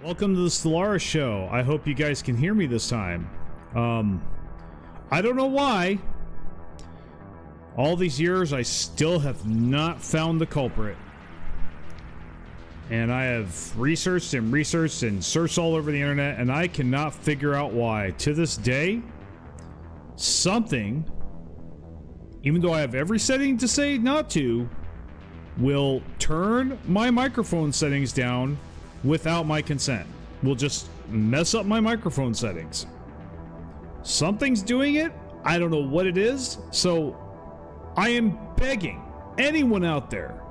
Welcome to the Stellaris show. I hope you guys can hear me this time. I don't know why. All these years, I still have not found the culprit. And I have researched and searched all over the internet, and I cannot figure out why. To this day, something, even though I have every setting to say not to, will turn my microphone settings down without my consent. Will just mess up my microphone settings. Something's doing it. I don't know what it is. So I am begging anyone out there,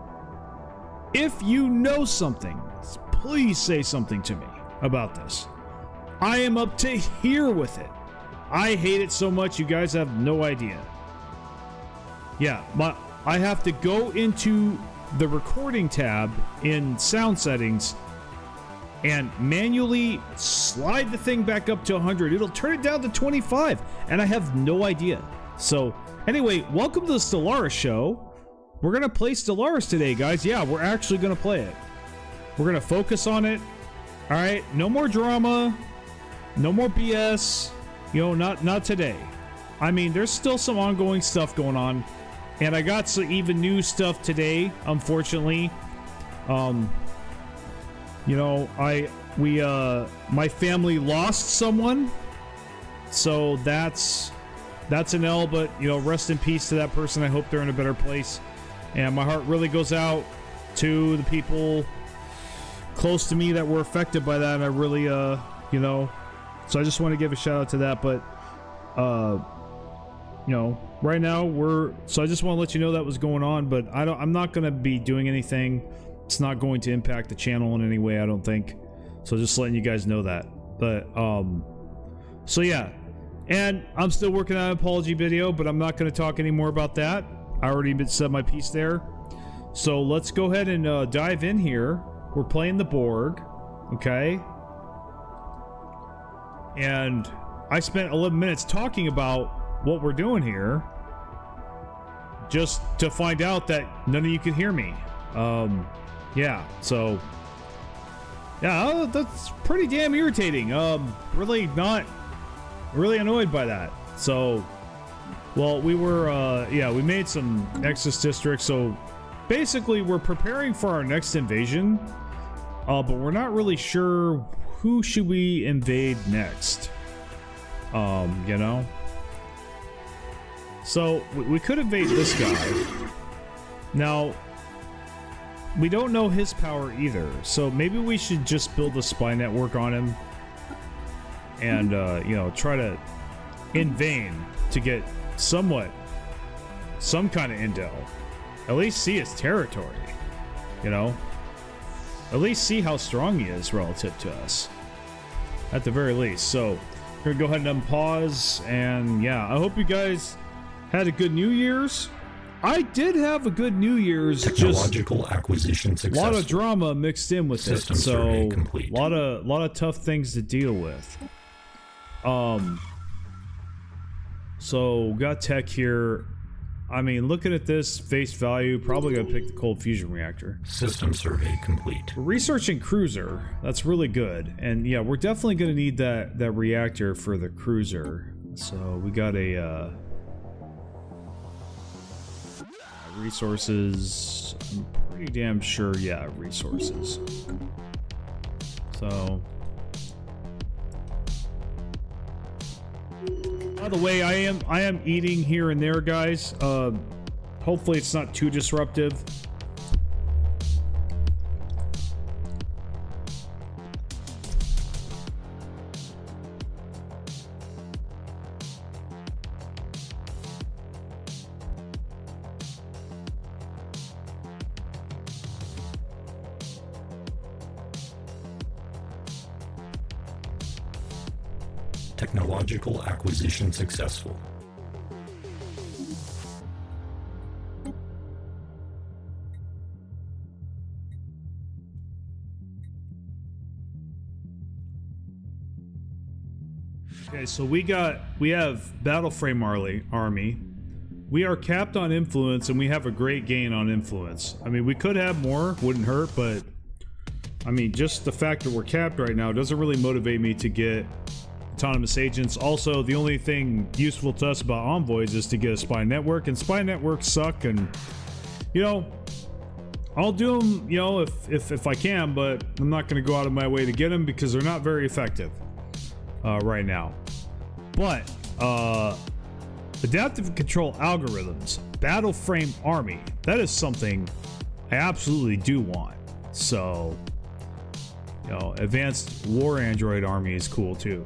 if you know something, please say something to me about this. I am up to here with it. I hate it so much, you guys have no idea. Yeah, I have to go into the recording tab in sound settings and manually slide the thing back up to 100. It'll turn it down to 25, and I have no idea. So anyway, welcome to the Stellaris show. We're gonna play Stellaris today, guys. Yeah, we're actually gonna play it. We're gonna focus on it. All right, no more drama, no more BS. You know, not today. I mean, there's still some ongoing stuff going on, and I got some even new stuff today. Unfortunately, you know, my family lost someone, so that's an L. But you know, rest in peace to that person. I hope they're in a better place. And my heart really goes out to the people close to me that were affected by that. And I really, you know, so I just want to give a shout out to that. But, you know, right now so I just want to let you know that was going on, but I'm not going to be doing anything. It's not going to impact the channel in any way, I don't think. So just letting you guys know that. But, so yeah. And I'm still working on an apology video, but I'm not going to talk any more about that. I already said my piece there. So let's go ahead and dive in here. We're playing the Borg, okay? And I spent 11 minutes talking about what we're doing here, just to find out that none of you could hear me. Yeah, so yeah, that's pretty damn irritating. Really annoyed by that. So, well, we were, yeah, we made some Nexus districts, so basically we're preparing for our next invasion, but we're not really sure who should we invade next, you know? So, we could invade this guy. Now, we don't know his power either, so maybe we should just build a spy network on him and, you know, try to, in vain, to get some kind of intel. At least see his territory, you know? At least see how strong he is relative to us, at the very least. So we're gonna go ahead and unpause, and yeah, I hope you guys had a good New Year's. I did have a good New Year's. Technological acquisition successful. A lot of drama mixed in with System it, so survey complete. lot of tough things to deal with. So got tech here. I mean, looking at this face value, probably gonna pick the cold fusion reactor. System survey complete. We're researching cruiser. That's really good, and yeah, we're definitely gonna need that reactor for the cruiser. So we got a resources. I'm pretty damn sure. Yeah, resources. So. By the way, I am eating here and there, guys. Hopefully it's not too disruptive. Technological acquisition successful. Okay, so we have battle frame army. We are capped on influence, and we have a great gain on influence. I mean, we could have more, wouldn't hurt, but I mean, just the fact that we're capped right now doesn't really motivate me to get autonomous agents. Also, the only thing useful to us about envoys is to get a spy network, and spy networks suck, and, you know, I'll do them, you know, if I can, but I'm not going to go out of my way to get them because they're not very effective right now. But adaptive control algorithms, battle frame army, that is something I absolutely do want. So, you know, advanced war android army is cool too.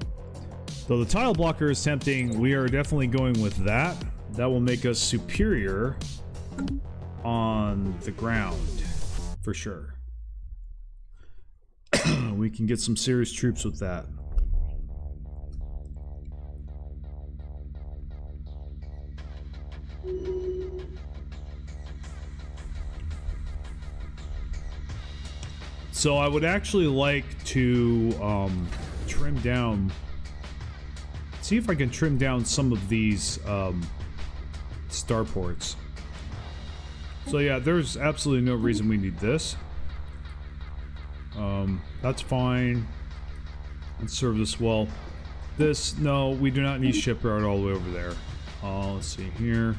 Though the tile blocker is tempting, we are definitely going with that. That will make us superior on the ground, for sure. We can get some serious troops with that. So I would actually like to trim down, see if I can trim down some of these starports. So yeah, there's absolutely no reason we need this. That's fine. Let's serve this well. This, no, we do not need shipyard all the way over there. Let's see here.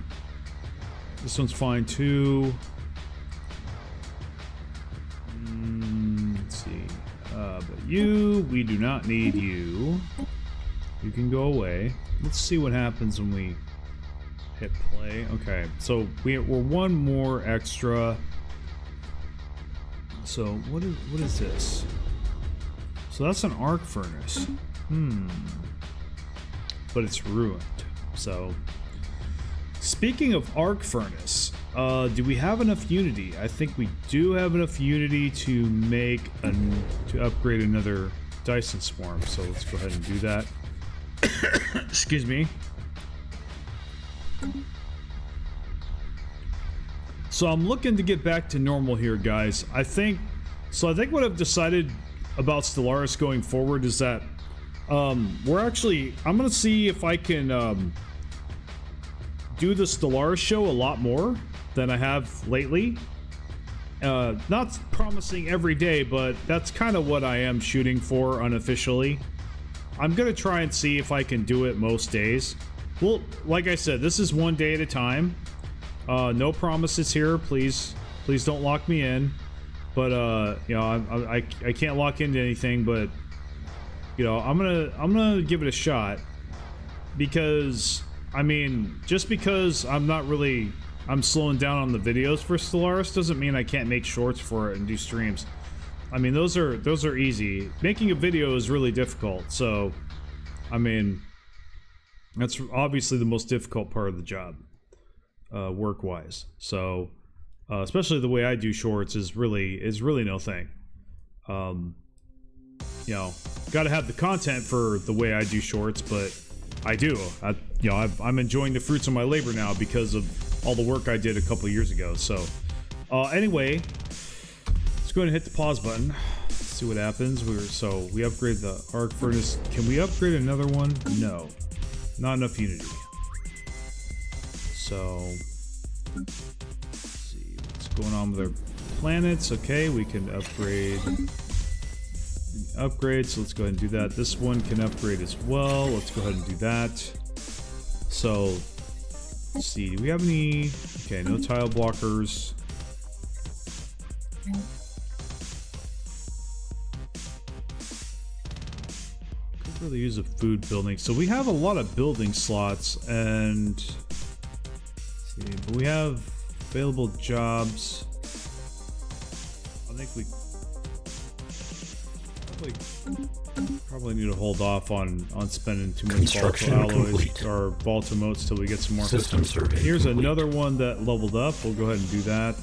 This one's fine too. Let's see. But you, we do not need you. You can go away. Let's see what happens when we hit play. Okay, so we're one more extra. So what is this? So that's an arc furnace. But it's ruined. So speaking of arc furnace, do we have enough unity? I think we do have enough unity to make to upgrade another Dyson swarm. So let's go ahead and do that. Excuse me. So I'm looking to get back to normal here, guys. I think what I've decided about Stellaris going forward is that I'm gonna see if I can do the Stellaris show a lot more than I have lately. Not promising every day, but that's kind of what I am shooting for unofficially. I'm gonna try and see if I can do it most days. Well, like I said, this is one day at a time. No promises here, please don't lock me in. But you know, I can't lock into anything, but you know, I'm gonna give it a shot, because I mean, just because I'm slowing down on the videos for Stellaris doesn't mean I can't make shorts for it and do streams. I mean, those are easy. Making a video is really difficult, so I mean, that's obviously the most difficult part of the job, work-wise. So especially the way I do shorts is really no thing. You know, got to have the content for the way I do shorts, but I do. You know, I'm enjoying the fruits of my labor now because of all the work I did a couple years ago. So anyway, let's go ahead and hit the pause button. See what happens. We upgrade the arc furnace. Can we upgrade another one? No, not enough unity. So let's see what's going on with our planets. Okay, we can upgrade. So let's go ahead and do that. This one can upgrade as well. Let's go ahead and do that. So let's see, do we have any? Okay, no tile blockers. Could really use a food building. So we have a lot of building slots, and let's see, but we have available jobs. I think we probably need to hold off on spending too much volatile alloys or volatile motes till we get some more. System survey Here's complete. Another another one that leveled up. We'll go ahead and do that.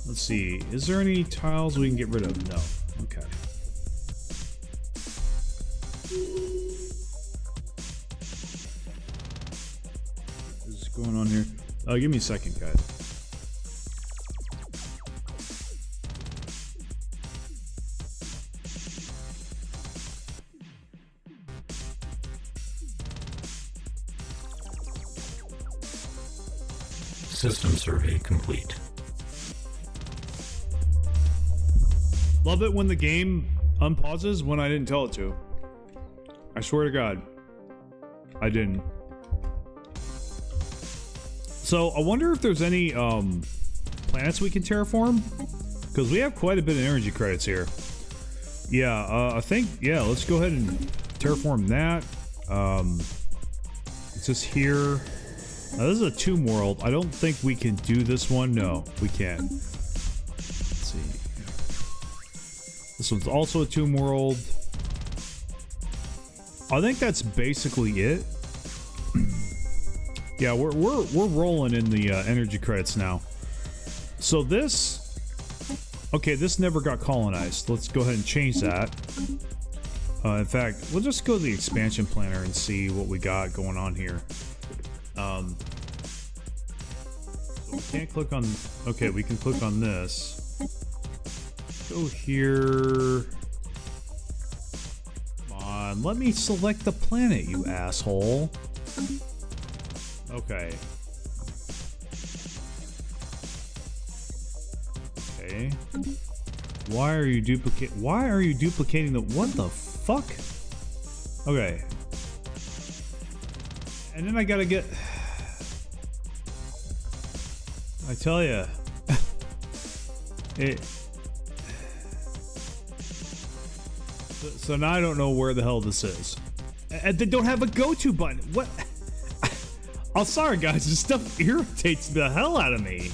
Let's see. Is there any tiles we can get rid of? No. Okay. What is going on here? Give me a second, guys. System survey complete. Love it when the game unpauses when I didn't tell it to. I swear to God, I didn't. So I wonder if there's any planets we can terraform, because we have quite a bit of energy credits here. Yeah, I think, yeah, let's go ahead and terraform that. It's just here. Now, this is a tomb world. I don't think we can do this one. No, we can't. Let's see. This one's also a tomb world. I think that's basically it. Yeah, we're rolling in the energy credits now. So this, okay, this never got colonized. Let's go ahead and change that. In fact, we'll just go to the expansion planner and see what we got going on here. So we can't click on. Okay, we can click on this. Go here. Come on, let me select the planet, you asshole. Okay. Okay. Why are you duplicating the, what the fuck? Okay. And then I gotta get, I tell ya, it, so now I don't know where the hell this is. And they don't have a go-to button. What? I'm sorry guys, this stuff irritates the hell out of me.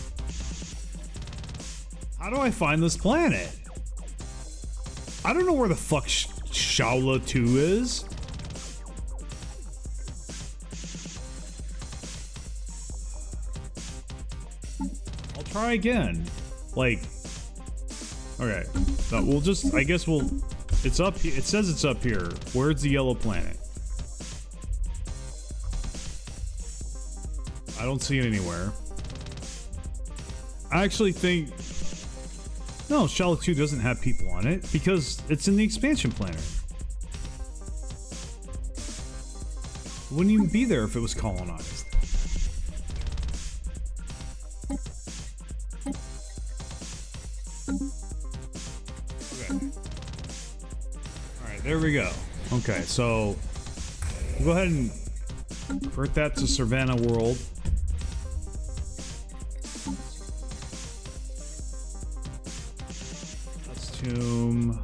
How do I find this planet? I don't know where the fuck Shaula 2 is. I'll try again. Like, okay, so we'll just, I guess we'll, it's up here. It says it's up here. Where's the yellow planet? I don't see it anywhere. I actually think, no, Shadow 2 doesn't have people on it because it's in the expansion planner. It wouldn't even be there if it was colonized. Okay. Alright, there we go. Okay, so we'll go ahead and convert that to Savannah World. Tomb.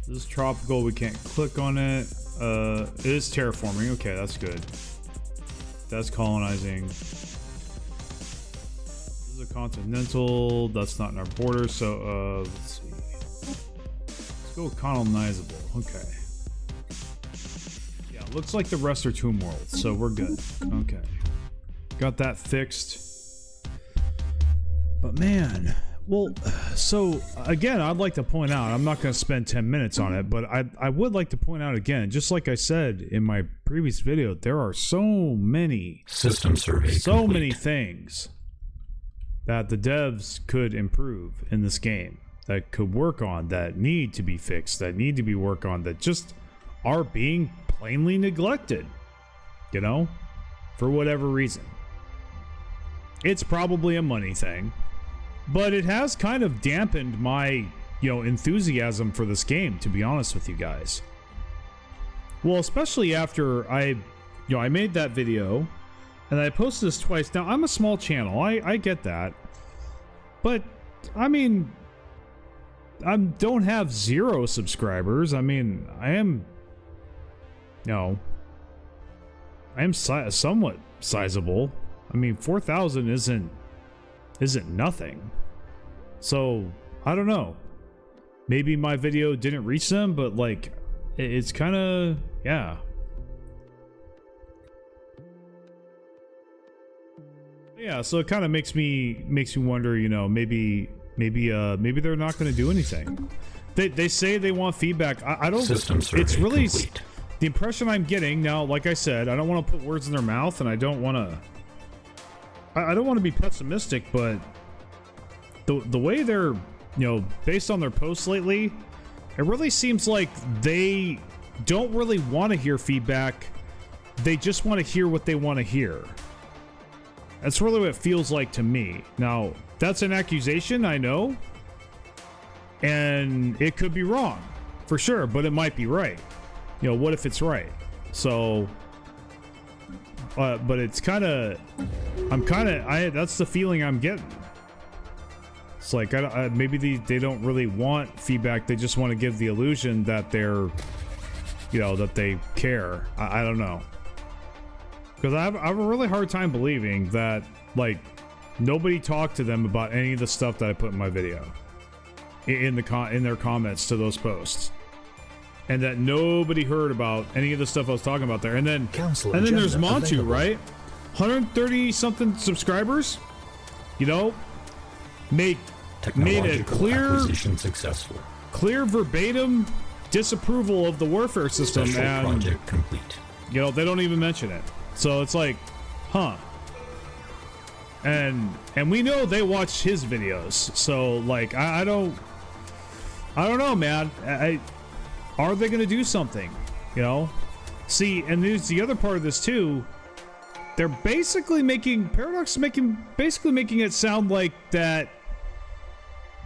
This is tropical, we can't click on it. It is terraforming, okay, that's good. That's colonizing. This is a continental, that's not in our border, so let's see. Let's go with colonizable, okay. Yeah, looks like the rest are tomb worlds, so we're good. Okay. Got that fixed. But man, well, so again, I'd like to point out, I'm not going to spend 10 minutes on it, but I would like to point out again, just like I said in my previous video, there are so many system survey many things that the devs could improve in this game, that could work on, that need to be fixed, that need to be worked on, that just are being plainly neglected, you know, for whatever reason. It's probably a money thing. But it has kind of dampened my, enthusiasm for this game, to be honest with you guys. Well, especially after I made that video, and I posted this twice. Now, I'm a small channel, I get that. But, I mean, I don't have 0 subscribers. I mean, I am somewhat sizable. I mean, 4,000 isn't nothing. So, I don't know. Maybe my video didn't reach them, but like, it's kind of, yeah. Yeah, so it kind of makes me wonder, maybe they're not going to do anything. They say they want feedback. I don't. It's really complete. The impression I'm getting now. Like I said, I don't want to put words in their mouth, and I don't want to be pessimistic, but the way they're, based on their posts lately, it really seems like they don't really want to hear feedback. They just want to hear what they want to hear. That's really what it feels like to me. Now, that's an accusation, I know. And it could be wrong, for sure, but it might be right. You know, what if it's right? So, but it's kind of, that's the feeling I'm getting. It's like, maybe they don't really want feedback. They just want to give the illusion that they're, you know, that they care. I don't know. Because I have a really hard time believing that, like, nobody talked to them about any of the stuff that I put in my video. In their comments to those posts. And that nobody heard about any of the stuff I was talking about there. And then there's Montu, available. Right? 130 something subscribers, you know, made a clear verbatim disapproval of the warfare system. Special and project complete. You know, they don't even mention it. So it's like, huh. And we know they watch his videos. So like, I don't know, man. Are they going to do something? You know? See, and there's the other part of this too. They're basically Paradox basically making it sound like that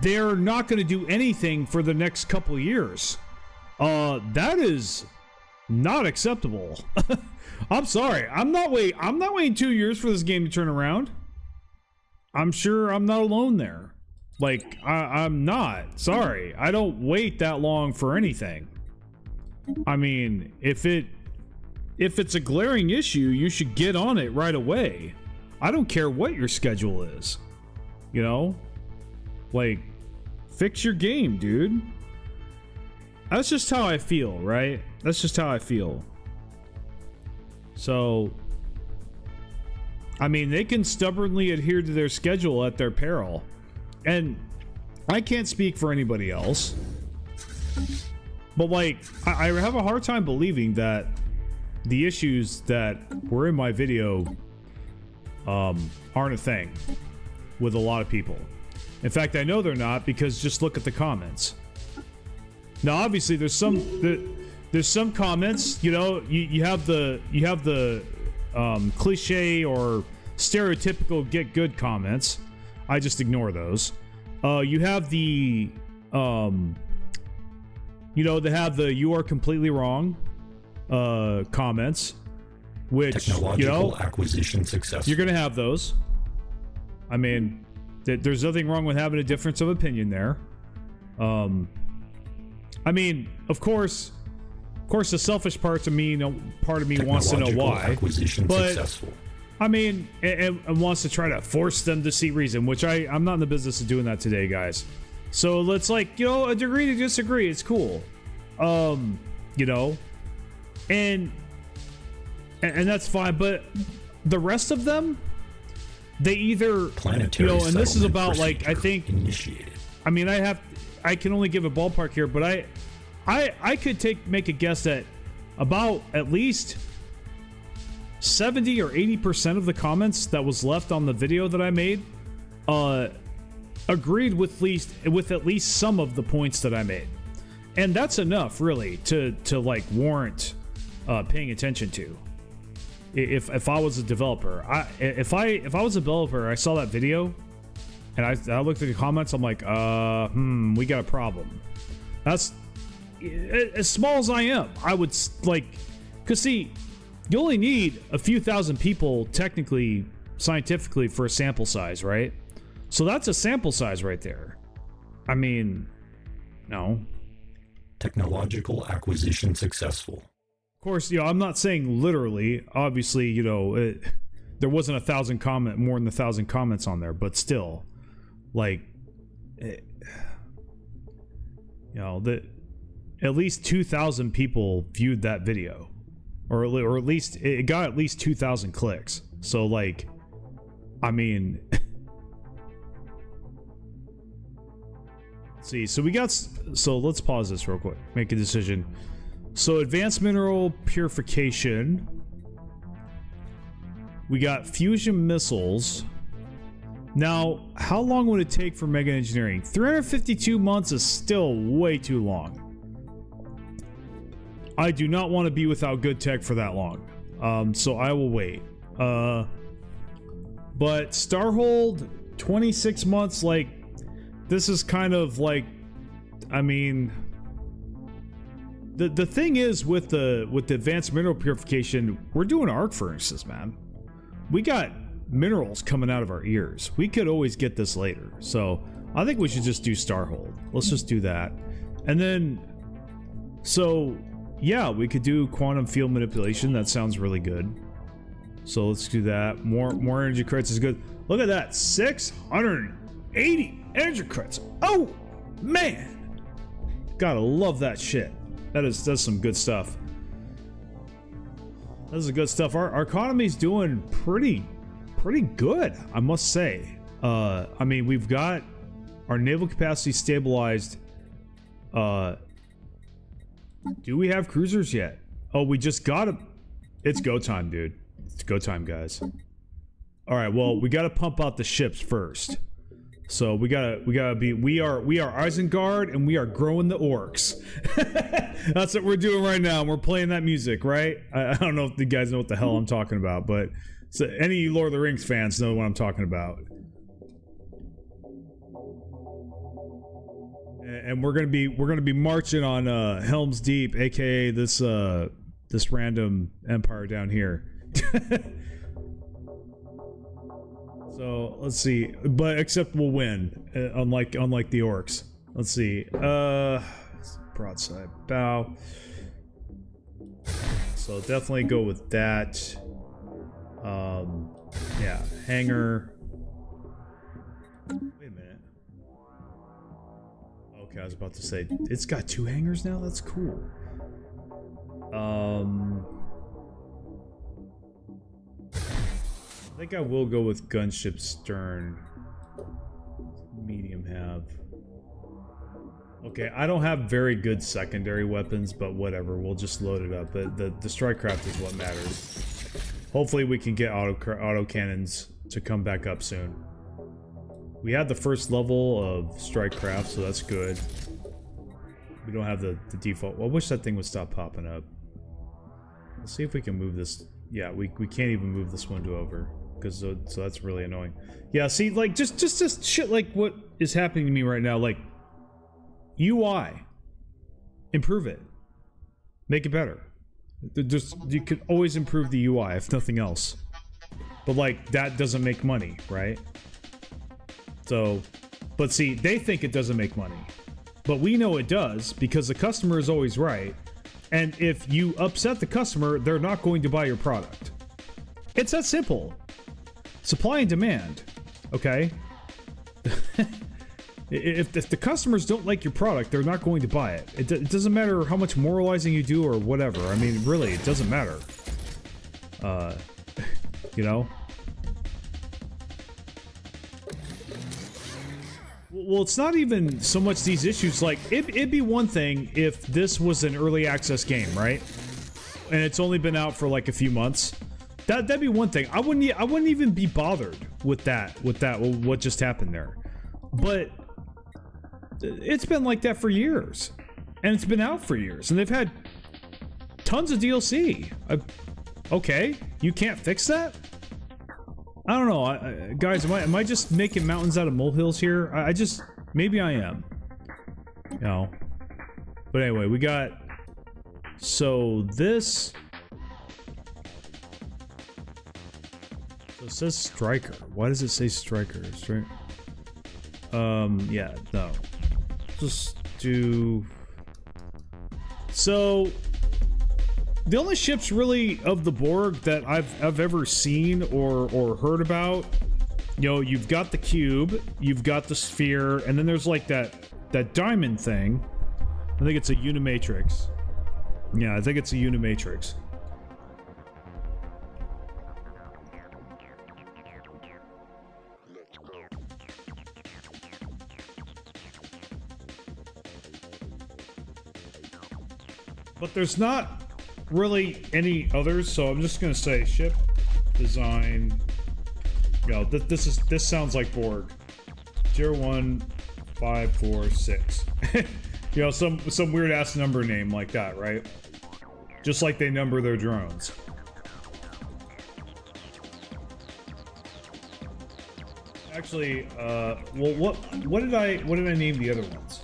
they're not going to do anything for the next couple of years. That is not acceptable. I'm sorry. I'm not waiting 2 years for this game to turn around. I'm sure I'm not alone there. Like, I'm not. Sorry. I don't wait that long for anything. I mean, if it's a glaring issue, you should get on it right away. I don't care what your schedule is. You know? Like, fix your game, dude. That's just how I feel, right? That's just how I feel. So, I mean, they can stubbornly adhere to their schedule at their peril. And I can't speak for anybody else. But, like, I have a hard time believing that the issues that were in my video aren't a thing with a lot of people. In fact, I know they're not, because just look at the comments. Now, obviously, there's some comments, you know, you have the cliche or stereotypical get good comments. I just ignore those. You have the they have the "you are completely wrong" comments, which technological acquisition successful. You're gonna have those. I mean, there's nothing wrong with having a difference of opinion there. I mean, of course, the selfish part of me wants to know why. But successful. I mean, and wants to try to force them to see reason, which I'm not in the business of doing that today, guys. So let's, like, you know, agree to disagree. It's cool. You know, and that's fine. But the rest of them, they either, planetary, you know, and this is about, like, I think, initiated. I mean, I can only give a ballpark here, but I could make a guess that about at least 70 or 80% of the comments that was left on the video that I made agreed with at least some of the points that I made. And that's enough, really, to like warrant paying attention to. If I was a developer, if I was a developer, I saw that video and I looked at the comments, I'm like, we got a problem. That's as small as I am. I would, like, because see, you only need a few thousand people, technically, scientifically, for a sample size, right? So that's a sample size right there. I mean, no. Technological acquisition successful. Of course, you know, I'm not saying literally. Obviously, you know, there wasn't more than 1,000 comments on there, but still, like, you know, at least 2,000 people viewed that video. Or at least it got at least 2,000 clicks. So, like, I mean, see, so let's pause this real quick. Make a decision. So, advanced mineral purification. We got fusion missiles. Now, how long would it take for mega engineering? 352 months is still way too long. I do not want to be without good tech for that long. So I will wait. But Starhold, 26 months, like, this is kind of like I mean, the thing is with the advanced mineral purification, we're doing arc furnaces, man. We got minerals coming out of our ears. We could always get this later. So I think we should just do Starhold. Let's just do that. And then, so yeah, we could do quantum field manipulation. That sounds really good. So let's do that. More energy credits is good. Look at that, 680 energy credits. Oh man, gotta love that shit. That's some good stuff. This is good stuff. Our economy's doing pretty good, I must say. I mean, we've got our naval capacity stabilized. Do we have cruisers yet? Oh, we just got them. It's go time, dude. It's go time, guys. All right, well, we got to pump out the ships first. So we are Isengard, and we are growing the orcs. That's what we're doing right now. We're playing that music, right? I don't know if you guys know what the hell I'm talking about, but so any Lord of the Rings fans know what I'm talking about. And we're gonna be marching on Helm's Deep, aka this random empire down here. So let's see, but except we'll win, unlike the orcs. Let's see, broadside bow. So definitely go with that. Yeah, hangar. Wait a minute. Okay, I was about to say it's got 2 hangars now. That's cool. I think I will go with gunship stern. Medium have. Okay, I don't have very good secondary weapons, but whatever. We'll just load it up. The strike craft is what matters. Hopefully we can get auto cannons to come back up soon. We had the first level of strike craft, so that's good. We don't have the default. Well, I wish that thing would stop popping up. Let's see if we can move this. Yeah, we can't even move this window over. Because so that's really annoying. Yeah, see, like just shit like what is happening to me right now. Like UI, improve it, make it better. You could always improve the UI if nothing else. But like that doesn't make money, right? So, but see, they think it doesn't make money, but we know it does because the customer is always right. And if you upset the customer, they're not going to buy your product. It's that simple. Supply and demand, okay? if the customers don't like your product, they're not going to buy it. It doesn't matter how much moralizing you do or whatever. I mean, really, it doesn't matter. You know? Well, it's not even so much these issues. Like, it'd be one thing if this was an early access game, right? And it's only been out for like a few months. That'd be one thing. I wouldn't even be bothered with that. What just happened there. But it's been like that for years, and it's been out for years, and they've had tons of DLC. Okay, you can't fix that? I don't know, guys. Am I just making mountains out of molehills here? Maybe I am. You know. But anyway, we got. So this. It says striker. Why does it say striker? Yeah, no. Just do... So, the only ships really of the Borg that I've ever seen or heard about, you know, you've got the cube, you've got the sphere, and then there's like that diamond thing. I think it's a Unimatrix. Yeah, I think it's a Unimatrix. But there's not really any others, so I'm just gonna say ship design. You know, this sounds like Borg. 01546. You know, some weird ass number name like that, right? Just like they number their drones. Actually, well, what did I name the other ones?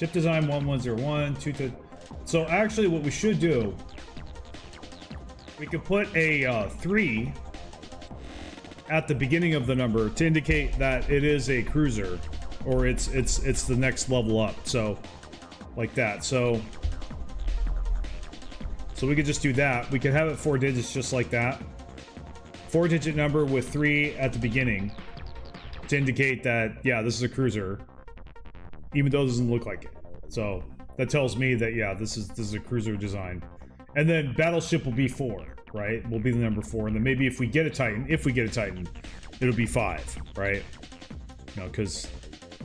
Ship design 1101, so actually what we should do, we could put a 3 at the beginning of the number to indicate that it is a cruiser, or it's the next level up. So like that. So we could just do that. We could have it 4 digits just like that. 4-digit number with 3 at the beginning to indicate that, yeah, this is a cruiser, even though it doesn't look like it. So that tells me that, yeah, this is a cruiser design. And then battleship will be 4, right? Will be the number 4. And then maybe if we get a Titan, it'll be 5, right? You know, because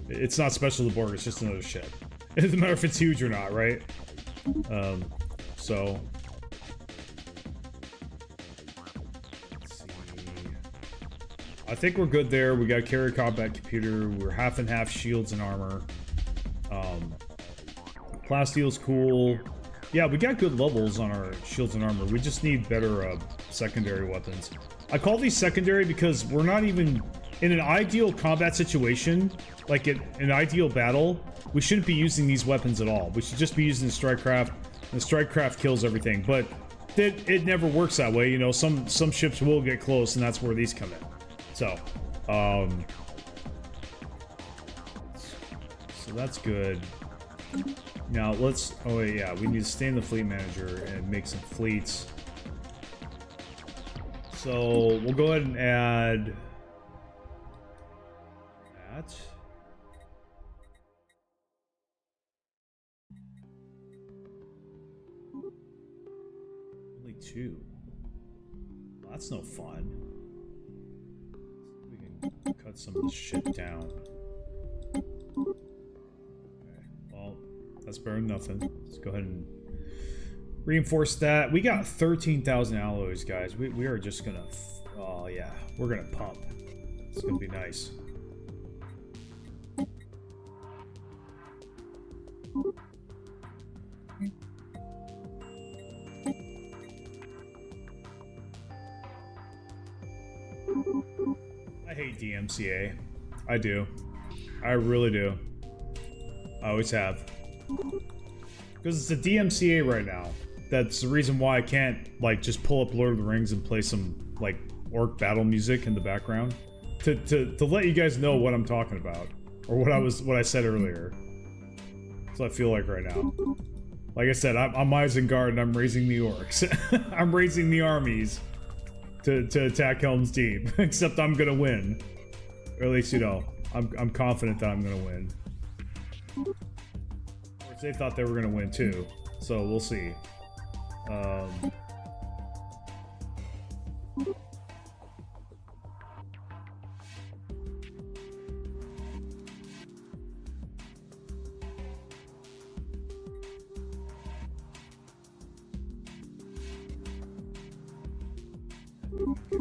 it's not special to board, it's just another ship. It doesn't matter if it's huge or not, right? So let's see. I think we're good there. We got carrier combat computer. We're half and half shields and armor. Plasteel's cool. Yeah, we got good levels on our shields and armor. We just need better secondary weapons. I call these secondary because we're not even in an ideal combat situation, like in an ideal battle. We shouldn't be using these weapons at all. We should just be using the strike craft. And the strike craft kills everything, but it never works that way. You know, some ships will get close, and that's where these come in. So that's good. Now let's, oh wait, yeah, we need to stay in the fleet manager and make some fleets. So we'll go ahead and add that. Only 2. Well, that's no fun. We can cut some of this shit down. That's better than nothing. Let's go ahead and reinforce that. We got 13,000 alloys, guys. We are just gonna... Oh, yeah. We're gonna pump. It's gonna be nice. I hate DMCA. I do. I really do. I always have. Because it's a DMCA right now. That's the reason why I can't, like, just pull up Lord of the Rings and play some, like, orc battle music in the background. To let you guys know what I'm talking about. Or what I said earlier. That's what I feel like right now. Like I said, I'm Isengard and I'm raising the orcs. I'm raising the armies to attack Helm's Deep. Except I'm gonna win. Or at least, you know, I'm confident that I'm gonna win. They thought they were going to win too, so we'll see. Get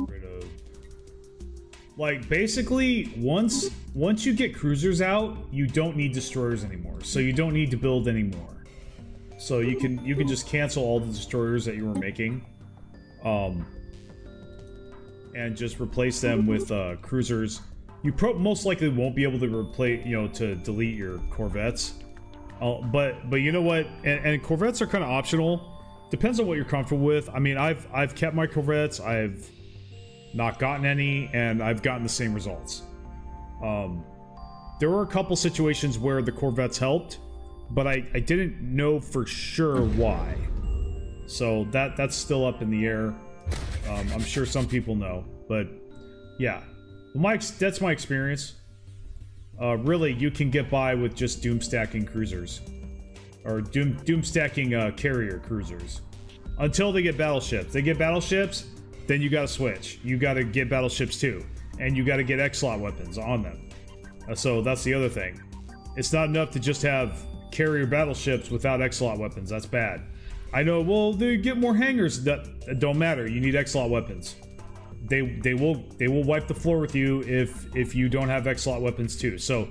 rid of... Like, basically, once you get cruisers out, you don't need destroyers anymore. So you don't need to build anymore. So you can just cancel all the destroyers that you were making, and just replace them with cruisers. You most likely won't be able to replace, you know, to delete your corvettes. But you know what? And corvettes are kind of optional. Depends on what you're comfortable with. I mean, I've kept my corvettes. I've not gotten any, and I've gotten the same results. There were a couple situations where the corvettes helped, but I didn't know for sure why. So that's still up in the air. I'm sure some people know, but yeah. That's my experience. Really, you can get by with just doom stacking cruisers. Or doom stacking carrier cruisers. Until they get battleships. They get battleships, then you gotta switch. You gotta get battleships too. And you gotta get X-Slot weapons on them. So that's the other thing. It's not enough to just have carrier battleships without X-Slot weapons. That's bad. I know, well, they get more hangars. That don't matter. You need X-Slot weapons. They will wipe the floor with you if you don't have X-Slot weapons too. So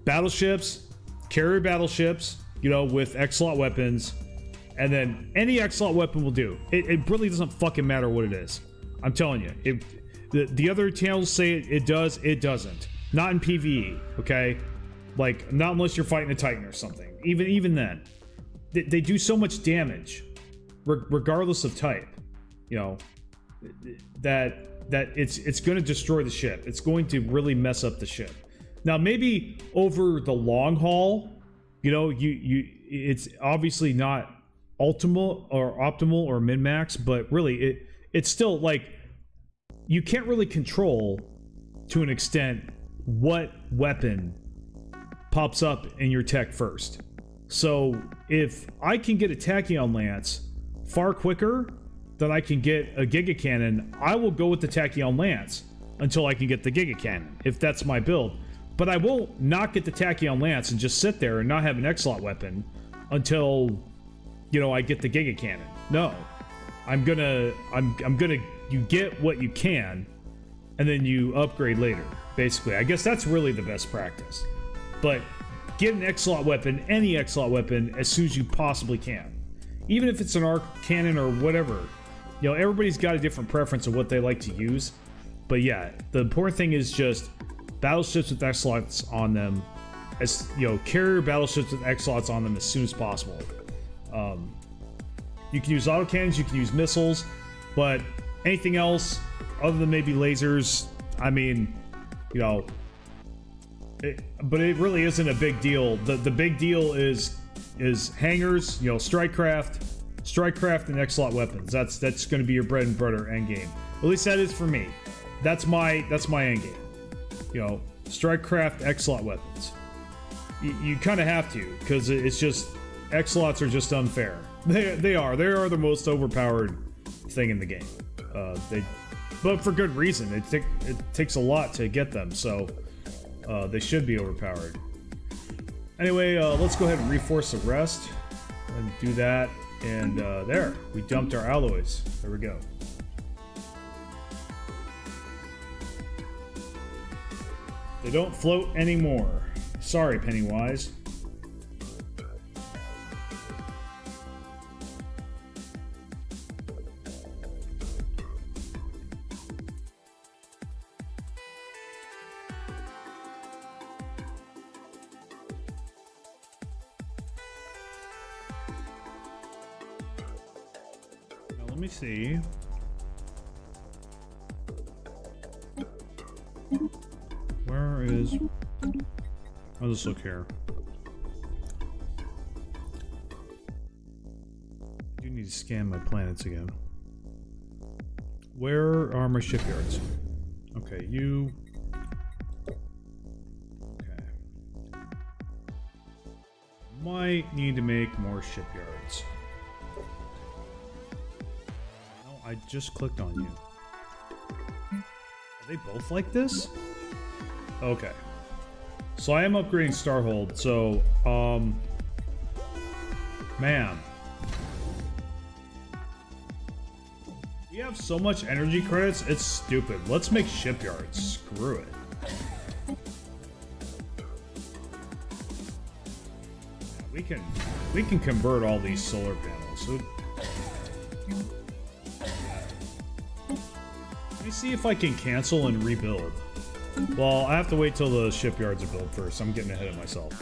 battleships, carrier battleships, you know, with X-Slot weapons, and then any X-Slot weapon will do. It really doesn't fucking matter what it is. I'm telling you. The other channels say it does, it doesn't. Not in PvE, okay? Like, not unless you're fighting a Titan or something. Even then. They do so much damage, regardless of type, you know, that it's going to destroy the ship. It's going to really mess up the ship. Now, maybe over the long haul, you know, it's obviously not optimal or min-max, but really it's still like you can't really control to an extent what weapon pops up in your tech first. So if I can get a Tachyon Lance far quicker than I can get a Giga Cannon, I will go with the Tachyon Lance until I can get the Giga Cannon, if that's my build. But I won't not get the Tachyon Lance and just sit there and not have an X-Lot weapon until, you know, I get the Giga Cannon. No. I'm gonna you get what you can and then you upgrade later, basically. I guess that's really the best practice. But get an X-Lot weapon, any X-Lot weapon, as soon as you possibly can. Even if it's an arc cannon or whatever. You know, everybody's got a different preference of what they like to use. But yeah, the important thing is just battleships with X-Slots on them. As you know, carrier battleships with X-Slots on them as soon as possible. You can use autocannons, you can use missiles, but anything else other than maybe lasers, I mean, you know, but it really isn't a big deal. The big deal is hangars, you know, strikecraft and X-Slot weapons. That's going to be your bread and butter end game. At least that is for me. That's my end game. You know, strikecraft X-Slot weapons. You kind of have to, because it's just X-Slots are just unfair. They are the most overpowered thing in the game. But for good reason. It takes a lot to get them, so they should be overpowered. Anyway, let's go ahead and reforce the rest and do that. And there, we dumped our alloys. There we go. They don't float anymore. Sorry, Pennywise. Let me see. Where is... I'll just look here. I do need to scan my planets again. Where are my shipyards? Okay, you... Okay. Might need to make more shipyards. I just clicked on you. Are they both like this? Okay. So I am upgrading Starhold, so, man. We have so much energy credits, it's stupid. Let's make shipyards. Screw it. We can convert all these solar panels. So let me see if I can cancel and rebuild. Well, I have to wait till the shipyards are built first. I'm getting ahead of myself.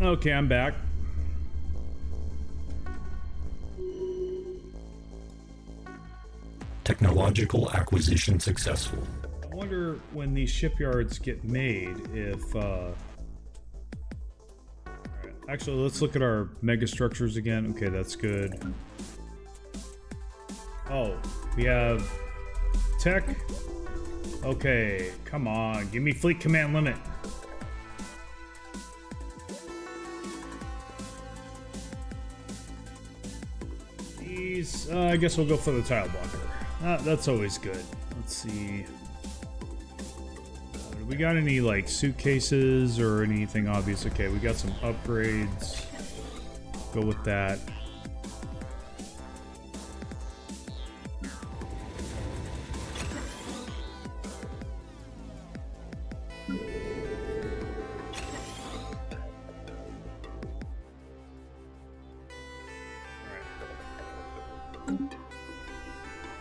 Okay, I'm back. Technological acquisition successful. I wonder when these shipyards get made if, Alright, actually, let's look at our megastructures again. Okay, that's good. Oh, we have tech, Okay, come on. Give me fleet command limit. These, I guess we'll go for the tile blocker. That's always good. Let's see. Do we got any, like, suitcases or anything obvious? Okay, we got some upgrades. Go with that.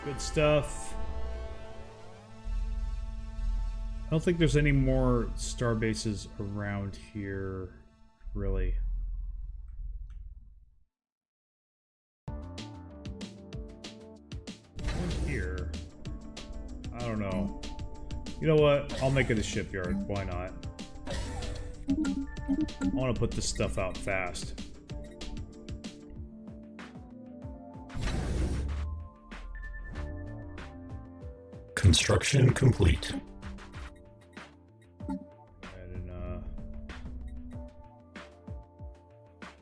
Good stuff. I don't think there's any more star bases around here, really. One here. I don't know. You know what? I'll make it a shipyard. Why not? I want to put this stuff out fast. Construction complete.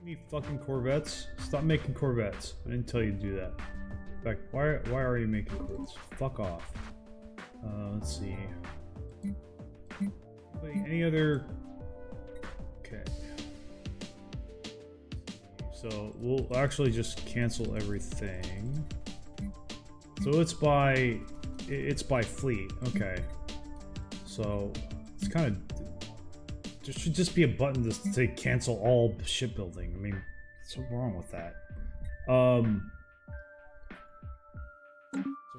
Any fucking Corvettes? Stop making Corvettes. I didn't tell you to do that. In fact, why are you making Corvettes? Fuck off. Let's see. Any other? Okay. So we'll actually just cancel everything. So it's by fleet. Okay. So it's kind of, there should just be a button to say cancel all shipbuilding. I mean, what's so wrong with that? So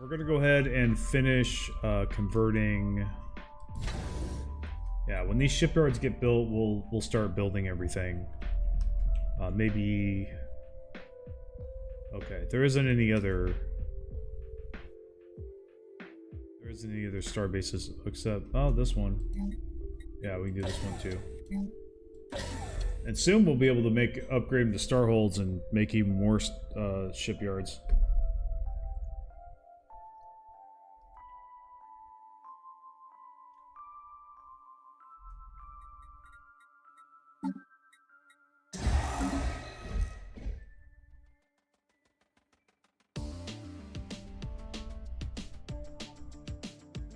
we're gonna go ahead and finish converting. Yeah, when these shipyards get built, we'll start building everything. Maybe. Okay, there isn't any other. There isn't any other star bases except this one. Yeah, we can do this one too. And soon we'll be able to upgrade them to star holds and make even more shipyards.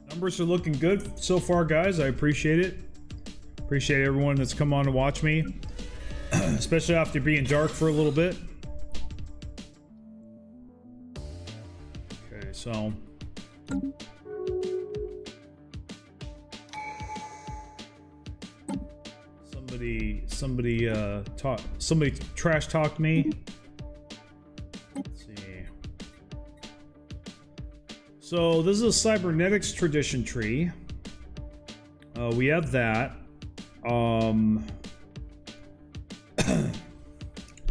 Numbers are looking good so far, guys. I appreciate it. Appreciate everyone that's come on to watch me, especially after being dark for a little bit. Okay, so somebody trash talked me. Let's see. So this is a cybernetics tradition tree. We have that.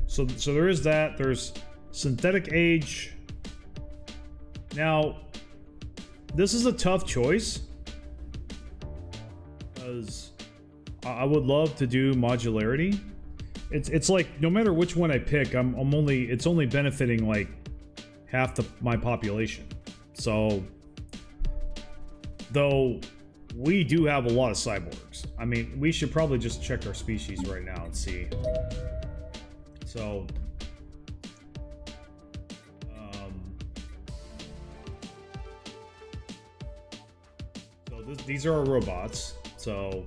So there is that. There's synthetic age. Now, this is a tough choice because I would love to do modularity. It's like no matter which one I pick, it's only benefiting like half my population. So, though we do have a lot of cyborgs. I mean, we should probably just check our species right now and see. So, these are our robots. So,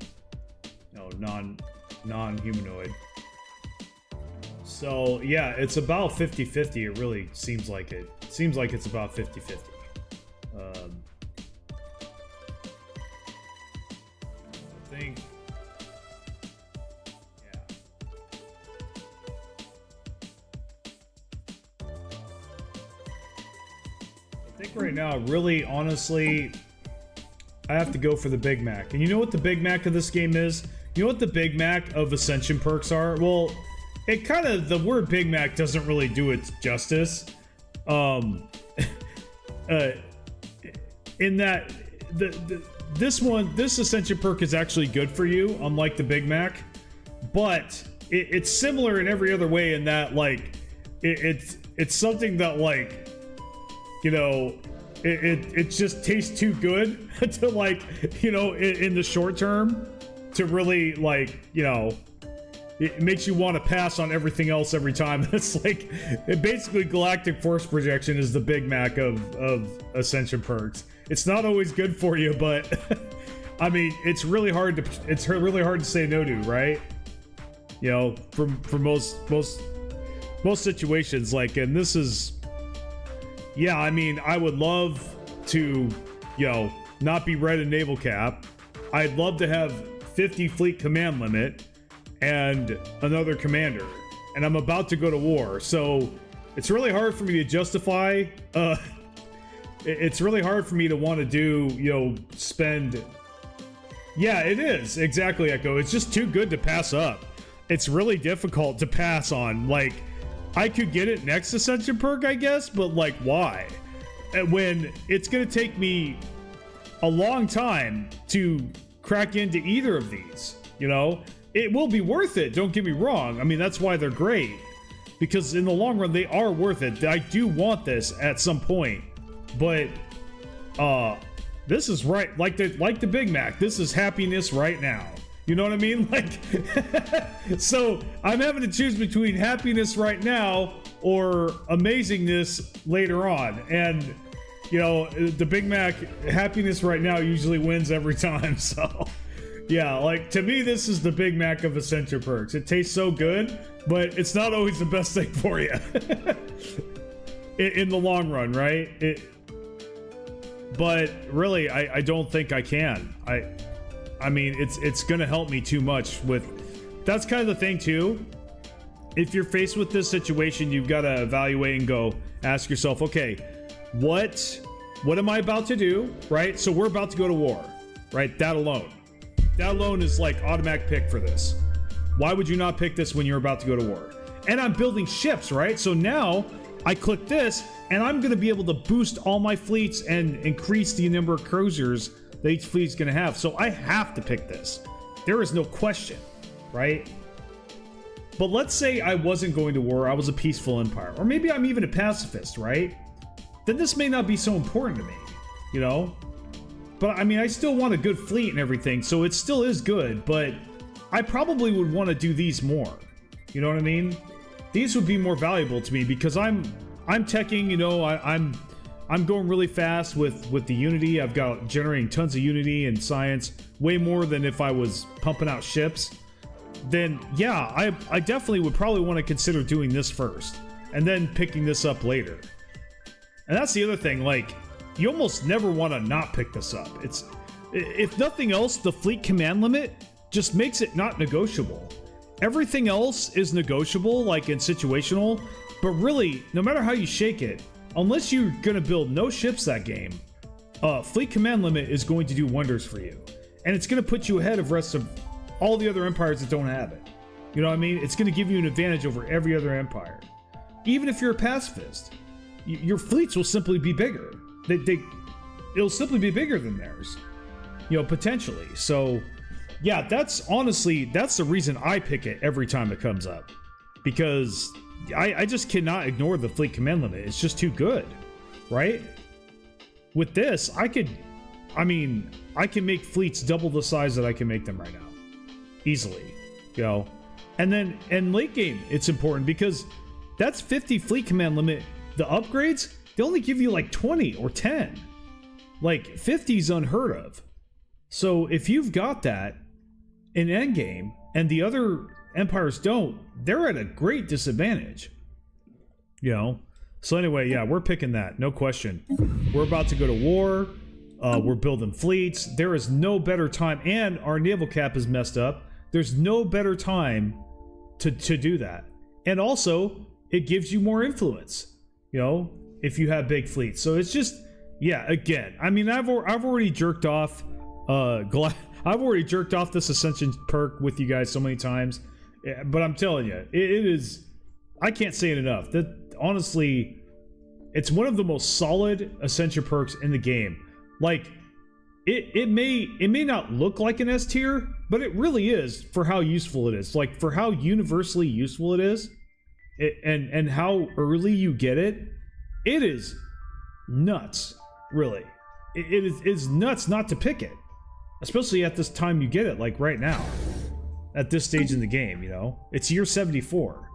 non-humanoid. So, yeah, it's about 50-50. It really seems like it. It seems like it's about 50-50. I think, yeah. I think right now, really, honestly, I have to go for the Big Mac. And you know what the Big Mac of this game is? You know what the Big Mac of Ascension perks are? Well, it kind of, the word Big Mac doesn't really do it justice. In that, this Ascension perk is actually good for you, unlike the Big Mac. But it's similar in every other way in that, like, it's something that, like, you know, it just tastes too good to like, you know, in the short term to really like, you know, it makes you want to pass on everything else every time. It's like, basically Galactic Force Projection is the Big Mac of Ascension perks. It's not always good for you, but I mean, it's really hard to say no to, right? You know, for most situations, like, and this is, yeah, I mean, I would love to, you know, not be red in naval cap. I'd love to have 50 fleet command limit and another commander, and I'm about to go to war, so it's really hard for me to justify, it's really hard for me to want to do, you know, spend, yeah, it is, exactly, Echo, it's just too good to pass up. It's really difficult to pass on. Like, I could get it next Ascension perk, I guess, but like, why? When it's gonna take me a long time to crack into either of these, you know? It will be worth it, don't get me wrong. I mean, that's why they're great. Because in the long run, they are worth it. I do want this at some point. But, this is right, like the Big Mac, this is happiness right now. You know what I mean? Like, so I'm having to choose between happiness right now or amazingness later on. And, you know, the Big Mac, happiness right now usually wins every time, so... Yeah, like, to me, this is the Big Mac of Ascension perks. It tastes so good, but it's not always the best thing for you. In the long run, right? But really, I don't think I can. I mean, it's gonna help me too much with... That's kind of the thing, too. If you're faced with this situation, you've got to evaluate and go, ask yourself, okay, what am I about to do, right? So we're about to go to war, right? That alone. That alone is like automatic pick for this. Why would you not pick this when you're about to go to war? And I'm building ships, right? So now I click this and I'm going to be able to boost all my fleets and increase the number of cruisers that each fleet is going to have. So I have to pick this. There is no question, right? But let's say I wasn't going to war. I was a peaceful empire. Or maybe I'm even a pacifist, right? Then this may not be so important to me, you know? But I mean, I still want a good fleet and everything, so it still is good, but I probably would want to do these more. You know what I mean? These would be more valuable to me because I'm teching, you know, I'm going really fast with the Unity. I've got generating tons of Unity and science, way more than if I was pumping out ships. Then yeah, I definitely would probably want to consider doing this first and then picking this up later. And that's the other thing, like, you almost never want to not pick this up. It's, if nothing else, the fleet command limit just makes it not negotiable. Everything else is negotiable, like in situational, but really, no matter how you shake it, unless you're gonna build no ships that game, fleet command limit is going to do wonders for you. And it's gonna put you ahead of rest of all the other empires that don't have it. You know what I mean? It's gonna give you an advantage over every other empire. Even if you're a pacifist, your fleets will simply be bigger. It'll simply be bigger than theirs, you know, potentially. So yeah, that's the reason I pick it every time it comes up, because I just cannot ignore the fleet command limit. It's just too good, right? With this, I can make fleets double the size that I can make them right now, easily, you know. And then in late game, it's important because that's 50 fleet command limit. The upgrades, they only give you like 20 or 10. Like 50 is unheard of. So if you've got that in endgame and the other empires don't, they're at a great disadvantage. You know? So anyway, yeah, we're picking that, no question. We're about to go to war. We're building fleets. There is no better time, and our naval cap is messed up. There's no better time to do that. And also, it gives you more influence, you know, if you have big fleets. So it's just, yeah, again, I mean, I've already jerked off, I've already jerked off this Ascension perk with you guys so many times, but I'm telling you, it is, I can't say it enough, that honestly, it's one of the most solid Ascension perks in the game. Like, it may not look like an S tier, but it really is for how useful it is. Like, for how universally useful it is, and how early you get it, it is nuts. Really. It's nuts not to pick it. Especially at this time you get it, like right now. At this stage in the game, you know? It's year 74.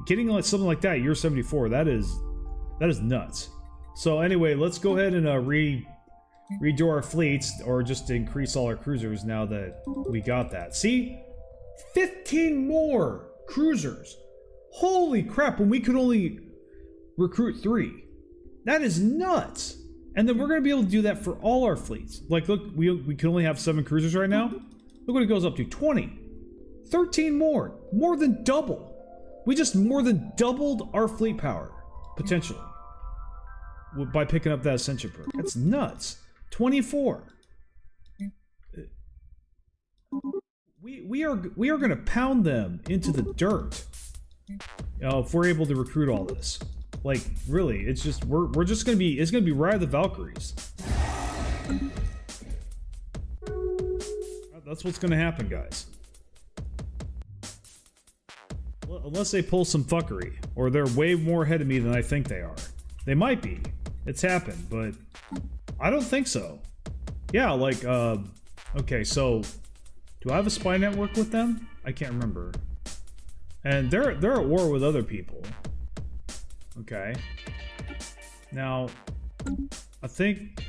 Getting like something like that, year 74, that is nuts. So anyway, let's go ahead and redo our fleets, or just increase all our cruisers now that we got that. See? 15 more cruisers. Holy crap, when we could only recruit 3. That is nuts. And then we're going to be able to do that for all our fleets. Like, look, we can only have 7 cruisers right now. Look what it goes up to, 20. 13 more. More than double. We just more than doubled our fleet power, potentially, by picking up that Ascension perk. That's nuts. 24. We are going to pound them into the dirt. If we're able to recruit all this. Like, really, it's just we're just gonna be, it's gonna be Ride of the Valkyries. That's what's gonna happen, guys. Well, unless they pull some fuckery, or they're way more ahead of me than I think they are. They might be. It's happened, but I don't think so. Yeah, like, okay, so do I have a spy network with them? I can't remember. And they're at war with other people. Okay. Now, I think...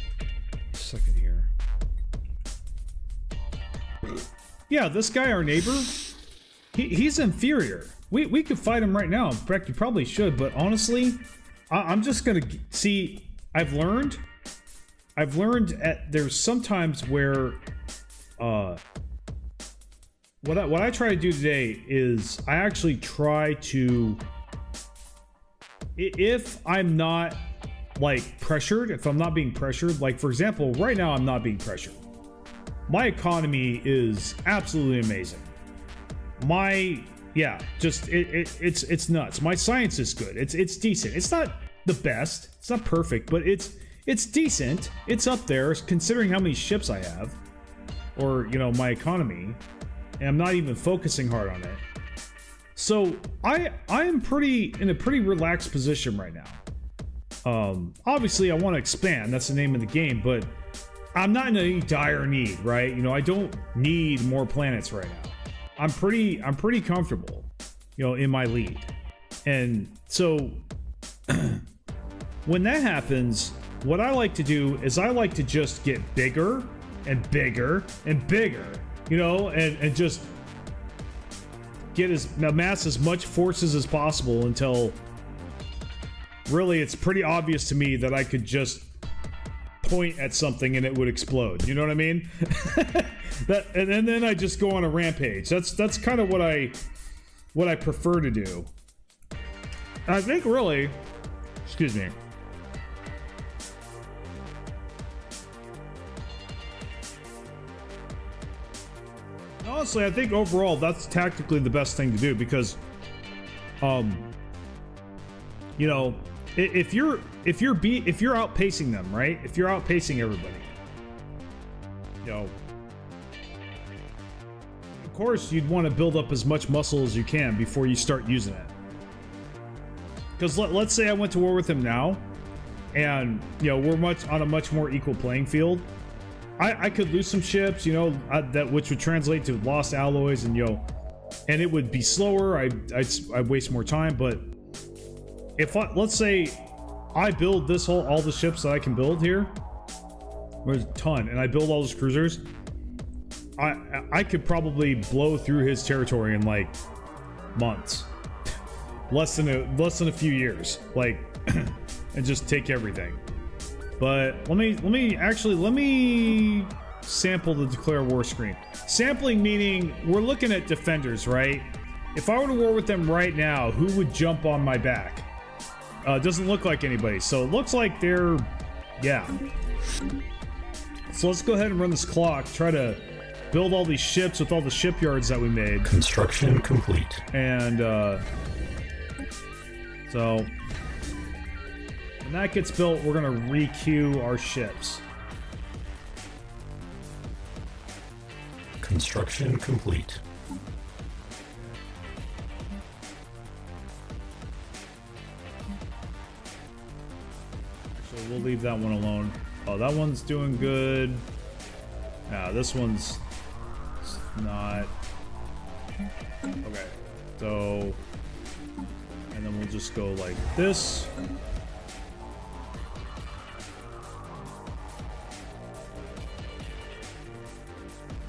a second here. Yeah, this guy, our neighbor, he's inferior. We could fight him right now. In fact, we probably should, but honestly, I'm just gonna... See, I've learned there's sometimes where... What I try to do today is I actually try to... If I'm not, like, pressured, if I'm not being pressured, like, for example, right now I'm not being pressured. My economy is absolutely amazing. It's nuts. My science is good. It's decent. It's not the best. It's not perfect, but it's decent. It's up there, considering how many ships I have. Or, you know, my economy. And I'm not even focusing hard on it. So I am in a pretty relaxed position right now. Obviously I want to expand, that's the name of the game, but I'm not in any dire need, right? You know, I don't need more planets right now. I'm pretty comfortable, you know, in my lead. And so when that happens, what I like to do is I like to just get bigger and bigger and bigger, you know, and just amass as much forces as possible until really it's pretty obvious to me that I could just point at something and it would explode. You know what I mean? and then I just go on a rampage. That's kind of what I prefer to do. I think really, excuse me. Honestly, I think overall that's tactically the best thing to do because, you know, if you're outpacing them, right? If you're outpacing everybody, you know, of course you'd want to build up as much muscle as you can before you start using it. Because let's say I went to war with him now, and you know we're on a much more equal playing field. I could lose some ships, you know, which would translate to lost alloys, and and it would be slower. I'd waste more time. But if let's say I build all the ships that I can build here, there's a ton, and I build all those cruisers, I could probably blow through his territory in like months, less than a few years, like, and just take everything. But let me sample the declare war screen. Sampling meaning we're looking at defenders, right? If I were to war with them right now, who would jump on my back? Doesn't look like anybody. So it looks like they're, yeah. So let's go ahead and run this clock. Try to build all these ships with all the shipyards that we made. Construction complete. And so when that gets built, we're gonna re-queue our ships. Construction complete. So we'll leave that one alone. Oh, that one's doing good. Nah, this one's not. Okay, so, and then we'll just go like this.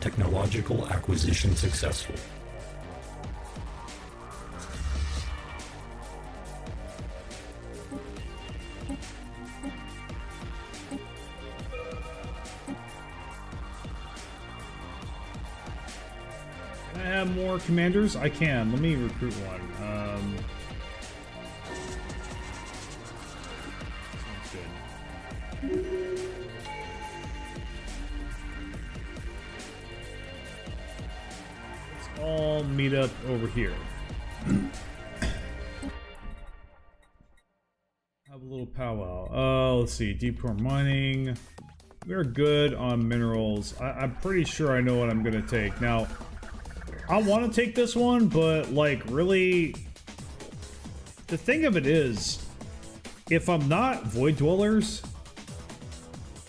Technological acquisition successful. Can I have more commanders? I can. Let me recruit one. Sounds good. Let's all meet up over here. Have a little powwow. Let's see. Deep core mining. We're good on minerals. I'm pretty sure I know what I'm gonna take. Now, I want to take this one, but like really, the thing of it is, if I'm not void dwellers,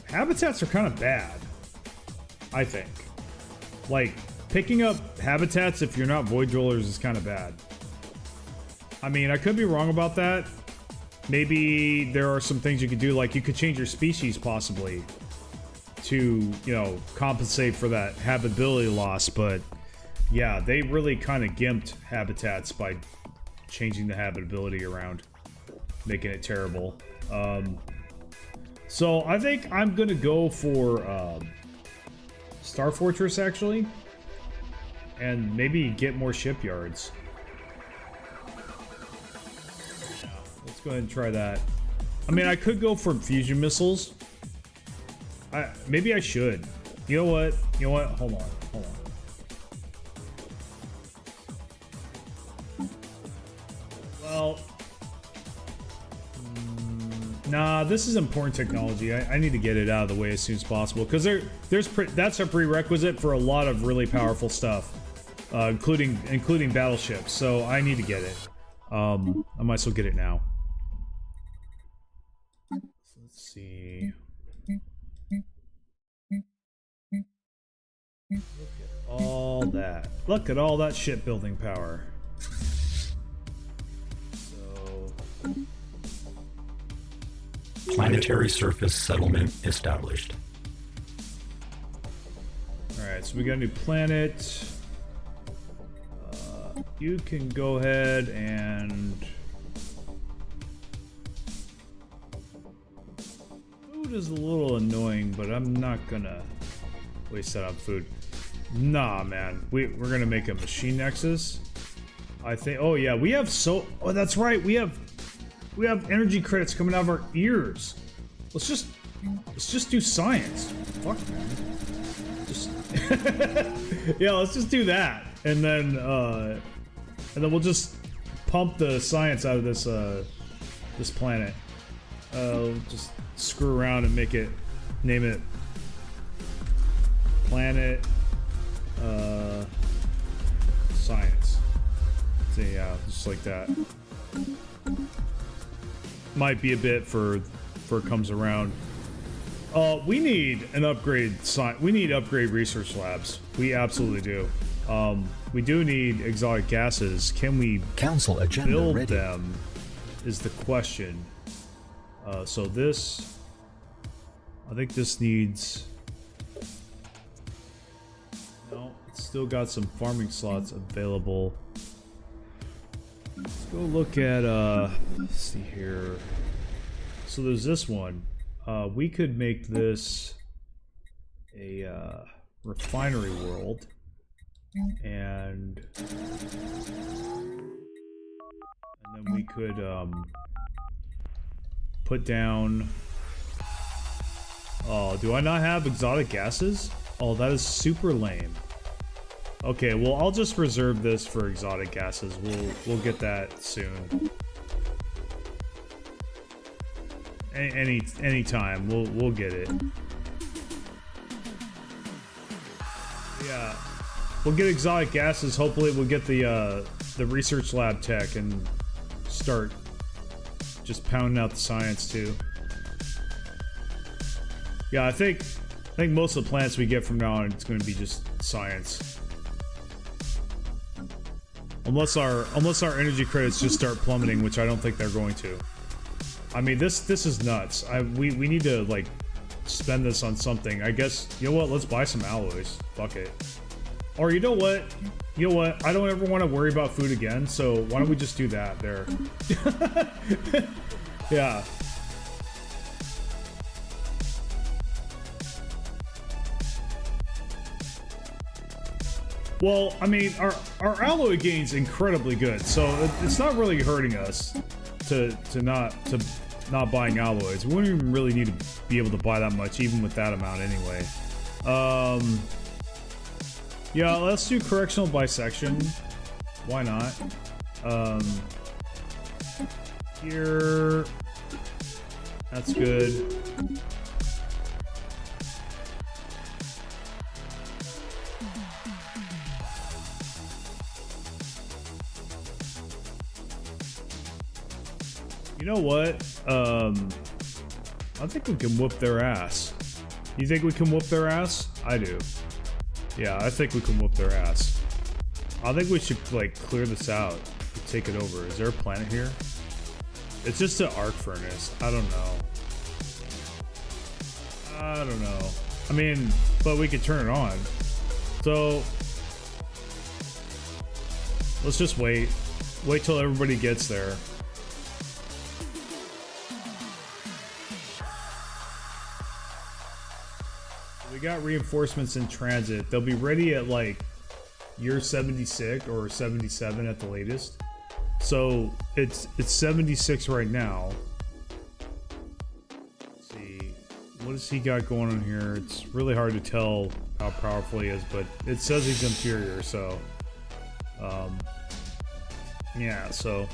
habitats are kind of bad, I think. Like, picking up habitats if you're not void dwellers is kind of bad. I mean, I could be wrong about that. Maybe there are some things you could do, like you could change your species possibly to, you know, compensate for that habitability loss, but yeah, they really kind of gimped habitats by changing the habitability around, making it terrible. So I think I'm gonna go for Star Fortress actually, and maybe get more shipyards. Yeah, let's go ahead and try that. I mean, I could go for fusion missiles. Maybe I should. You know what? You know what? Hold on. Hold on. Well, nah, this is important technology. I need to get it out of the way as soon as possible, because that's a prerequisite for a lot of really powerful stuff, including battleships. So I need to get it. I might as well get it now. So let's see. Look at all that. Look at all that shipbuilding power. Planetary surface settlement established. Alright, so we got a new planet. You can go ahead and... Food is a little annoying, but I'm not gonna waste that on food. Nah, man. We're gonna make a machine nexus. I think... Oh, yeah, we have so... Oh, that's right, we have energy credits coming out of our ears. Let's just do science. Fuck, man. Just yeah, let's just do that, and then we'll just pump the science out of this this planet. Just screw around and name it planet science. So yeah, just like that. Might be a bit for it comes around. We need an upgrade. We need upgrade research labs. We absolutely do. We do need exotic gases. Can we Council agenda build ready. them? Is the question. So this, I think this needs. No, it's still got some farming slots available. Let's go look at, let's see here. So there's this one. We could make this a refinery world, and then we could put down. Oh, do I not have exotic gases? Oh, that is super lame. Okay, well, I'll just reserve this for exotic gases. We'll get that soon. Any time. We'll get it. Yeah, we'll get exotic gases. Hopefully, we'll get the research lab tech and start just pounding out the science too. Yeah, I think most of the plants we get from now on, it's going to be just science. Unless our energy credits just start plummeting, which I don't think they're going to. I mean, this is nuts. We need to like spend this on something. I guess, you know what? Let's buy some alloys. Fuck it. Or you know what? You know what? I don't ever want to worry about food again, so why don't we just do that there? Yeah. Well, I mean, our alloy gain's incredibly good, so it's not really hurting us to not buying alloys. We wouldn't even really need to be able to buy that much, even with that amount anyway. Yeah, let's do correctional bisection. Why not? Here, that's good. You know what? I think we can whoop their ass. You think we can whoop their ass? I do. Yeah, I think we can whoop their ass. I think we should, like, clear this out. Take it over. Is there a planet here? It's just an arc furnace. I don't know. I don't know. I mean, but we could turn it on. So, let's just wait. Wait till everybody gets there. We got reinforcements in transit. They'll be ready at like year 76 or 77 at the latest. So it's 76 right now. Let's see, what has he got going on here? It's really hard to tell how powerful he is, but it says he's inferior. So, yeah. So.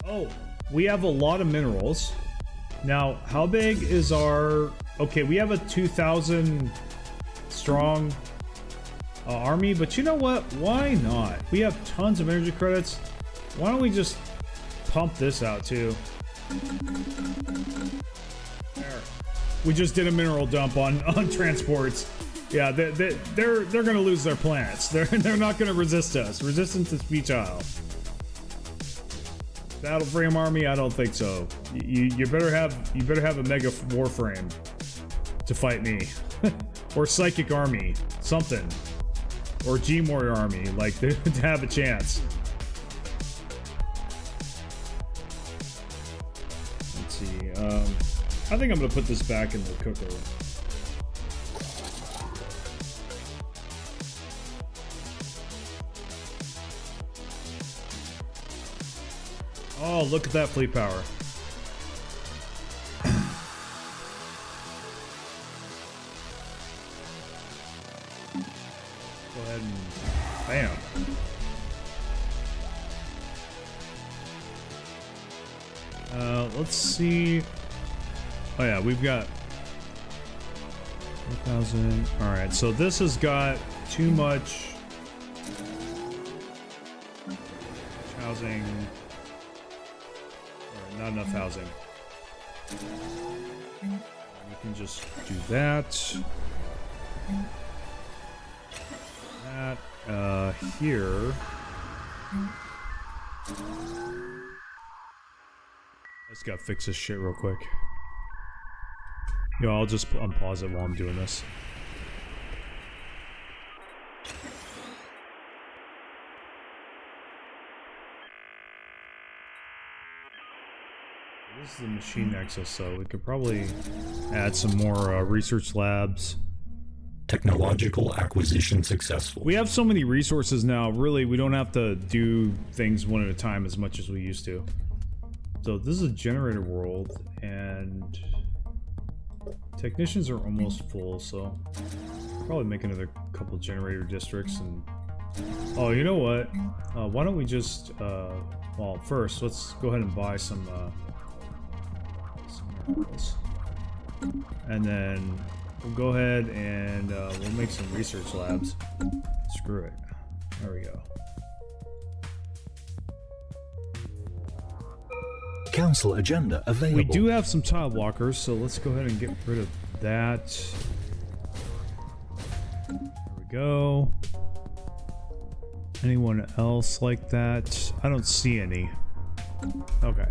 Oh, we have a lot of minerals. Now, how big is our... Okay, we have a 2,000 strong army, but you know what? Why not? We have tons of energy credits. Why don't we just pump this out too? There. We just did a mineral dump on transports. Yeah, they're gonna lose their planets. They're not gonna resist us. Resistance is futile. Battle frame army? I don't think so. You better have a mega warframe to fight me, or psychic army, something, or Gene Warrior army, like to have a chance. Let's see. I think I'm gonna put this back in the cooker. Oh, look at that fleet power. Go ahead and bam. Let's see. Oh yeah, we've got 1,000. All right, so this has got too much housing. Not enough housing. We can just do that. That here. Let's gotta fix this shit real quick. Yo, I'll just unpause it while I'm doing this. This is the machine nexus, so we could probably add some more research labs. Technological acquisition successful. We have so many resources now, really, we don't have to do things one at a time as much as we used to. So this is a generator world, and technicians are almost full, so probably make another couple generator districts. And oh, you know what? Why don't we just well, first let's go ahead and buy some minerals, and then we'll go ahead and we'll make some research labs. Screw it. There we go. Council agenda available. We do have some tile blockers, so let's go ahead and get rid of that. There we go. Anyone else like that? I don't see any. Okay.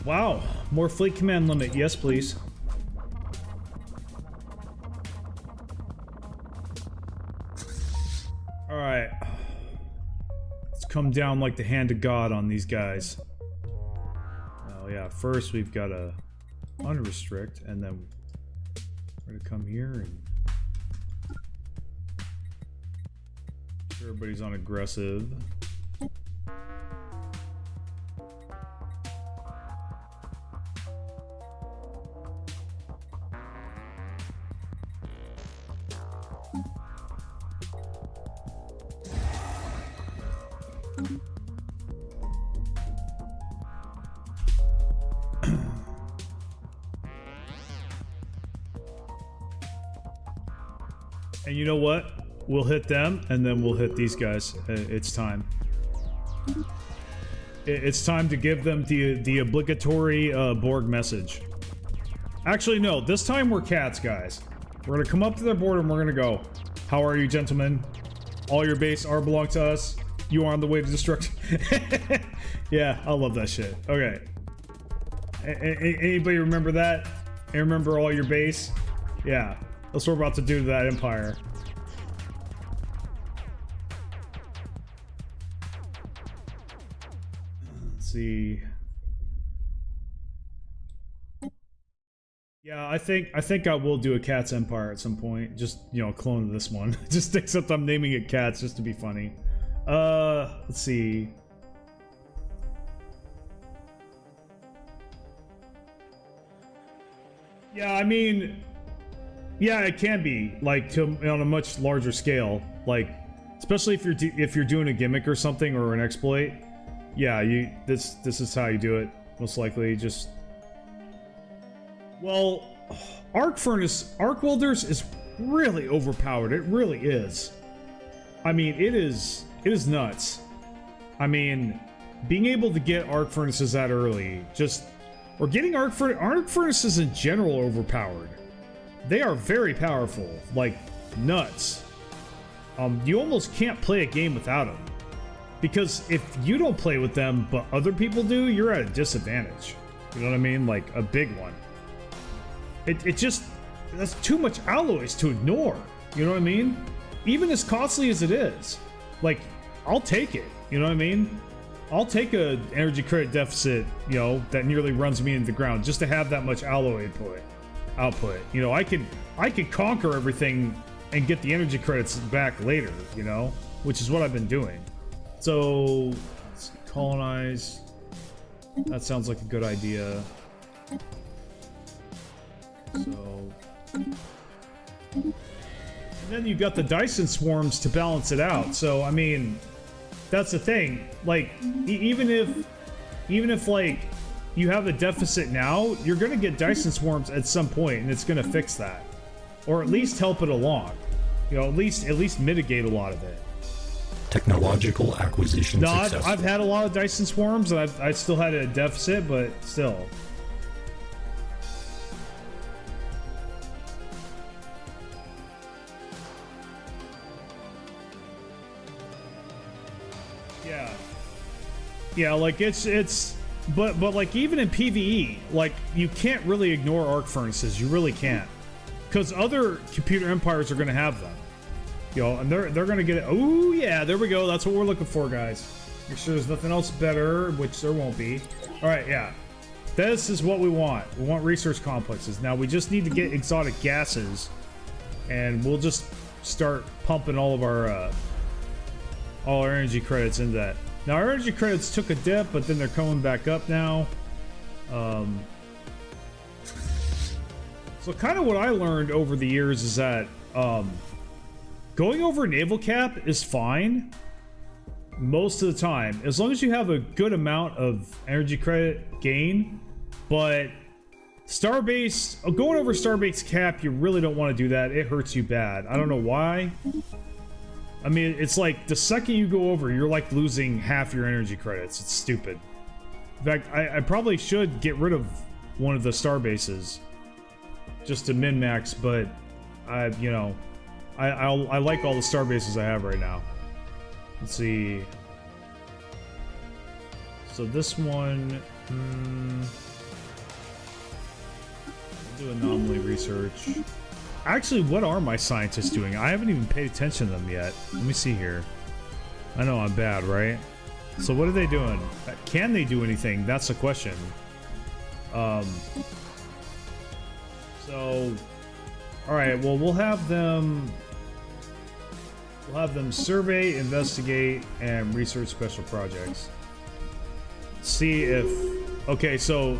Wow. More fleet command limit. Yes, please. Alright. Let's come down like the hand of God on these guys. Oh yeah, first we've got to unrestrict, and then we're going to come here and... Everybody's on aggressive. And you know what? We'll hit them, and then we'll hit these guys. It's time. It's time to give them the obligatory Borg message. Actually, no. This time we're cats, guys. We're gonna come up to their border and we're gonna go, "How are you, gentlemen? All your base are belong to us. You are on the way to destruction." Yeah, I love that shit. Okay. Anybody remember that? And remember all your base? Yeah. That's what we're about to do to that empire. Let's see. Yeah, I think I will do a Cats Empire at some point. Just, you know, clone this one. Just except I'm naming it Cats just to be funny. Let's see. Yeah, I mean, yeah, it can be like on a much larger scale, like especially if you're doing a gimmick or something or an exploit. Yeah, this is how you do it most likely. Just well, arc welders is really overpowered. It really is. I mean, it is nuts. I mean, being able to get arc furnaces that early, or getting arc furnaces in general overpowered. They are very powerful, like nuts. You almost can't play a game without them. Because if you don't play with them, but other people do, you're at a disadvantage. You know what I mean? Like, a big one. That's too much alloys to ignore. You know what I mean? Even as costly as it is. Like, I'll take it. You know what I mean? I'll take a energy credit deficit, you know, that nearly runs me into the ground just to have that much alloy output. You know, I could conquer everything and get the energy credits back later, you know, which is what I've been doing. So, let's colonize. That sounds like a good idea. So, and then you've got the Dyson swarms to balance it out. So, I mean, that's the thing. Like, even if like you have a deficit now, you're gonna get Dyson swarms at some point, and it's gonna fix that, or at least help it along. You know, at least mitigate a lot of it. Technological acquisition successful. I've had a lot of Dyson swarms, and I still had a deficit, but still. Yeah, like but like even in PvE, like you can't really ignore arc furnaces. You really can't, because other computer empires are going to have them. You know, and they're going to get it. Oh yeah, there we go. That's what we're looking for, guys. Make sure there's nothing else better, which there won't be. All right, yeah, this is what we want. We want research complexes. Now we just need to get exotic gases, and we'll just start pumping all our energy credits into that. Now, our energy credits took a dip, but then they're coming back up now. So kind of what I learned over the years is that going over naval cap is fine most of the time, as long as you have a good amount of energy credit gain. But Starbase, going over Starbase cap, you really don't want to do that. It hurts you bad. I don't know why. I mean, it's like the second you go over, you're like losing half your energy credits. It's stupid. In fact, I probably should get rid of one of the Starbases just to min-max, but I like all the Starbases I have right now. Let's see. So this one, I'll do anomaly research. Actually, what are my scientists doing? I haven't even paid attention to them yet. Let me see here. I know I'm bad, right? So what are they doing? Can they do anything? That's the question. So, all right. Well, we'll have them survey, investigate, and research special projects. See if... Okay, so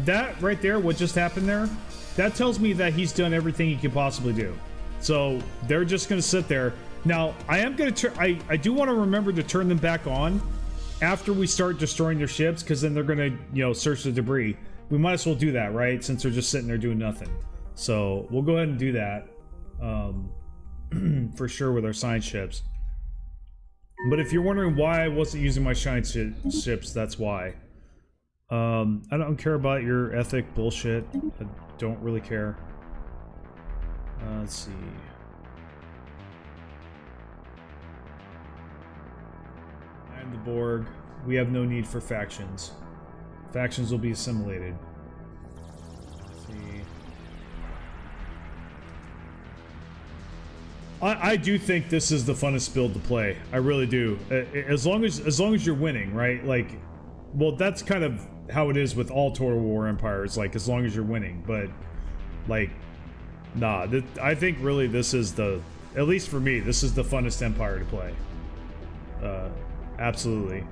that right there, what just happened there, that tells me that he's done everything he could possibly do. So they're just going to sit there. Now, I am going to I do want to remember to turn them back on after we start destroying their ships, because then they're going to, search the debris. We might as well do that, right? Since they're just sitting there doing nothing. So we'll go ahead and do that. For sure with our science ships. But if you're wondering why I wasn't using my science ships, that's why. I don't care about your ethic bullshit. I don't really care. Let's see. I am the Borg. We have no need for factions. Factions will be assimilated. Let's see. I do think this is the funnest build to play. I really do. As long as you're winning, right? Like, well, that's kind of how it is with all Total War Empires. Like, as long as you're winning, but like, nah. I think really this is at least for me, this is the funnest Empire to play. Absolutely.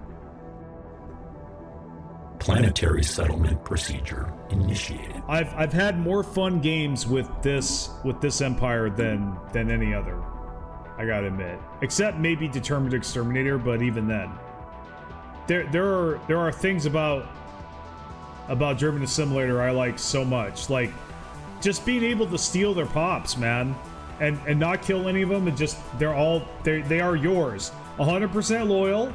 Planetary settlement procedure initiated. I've had more fun games with this Empire than any other. I gotta admit, except maybe Determined Exterminator, but even then, there are things about German Assimilator I like so much, like just being able to steal their pops, man, and not kill any of them, and just they are yours, 100% loyal,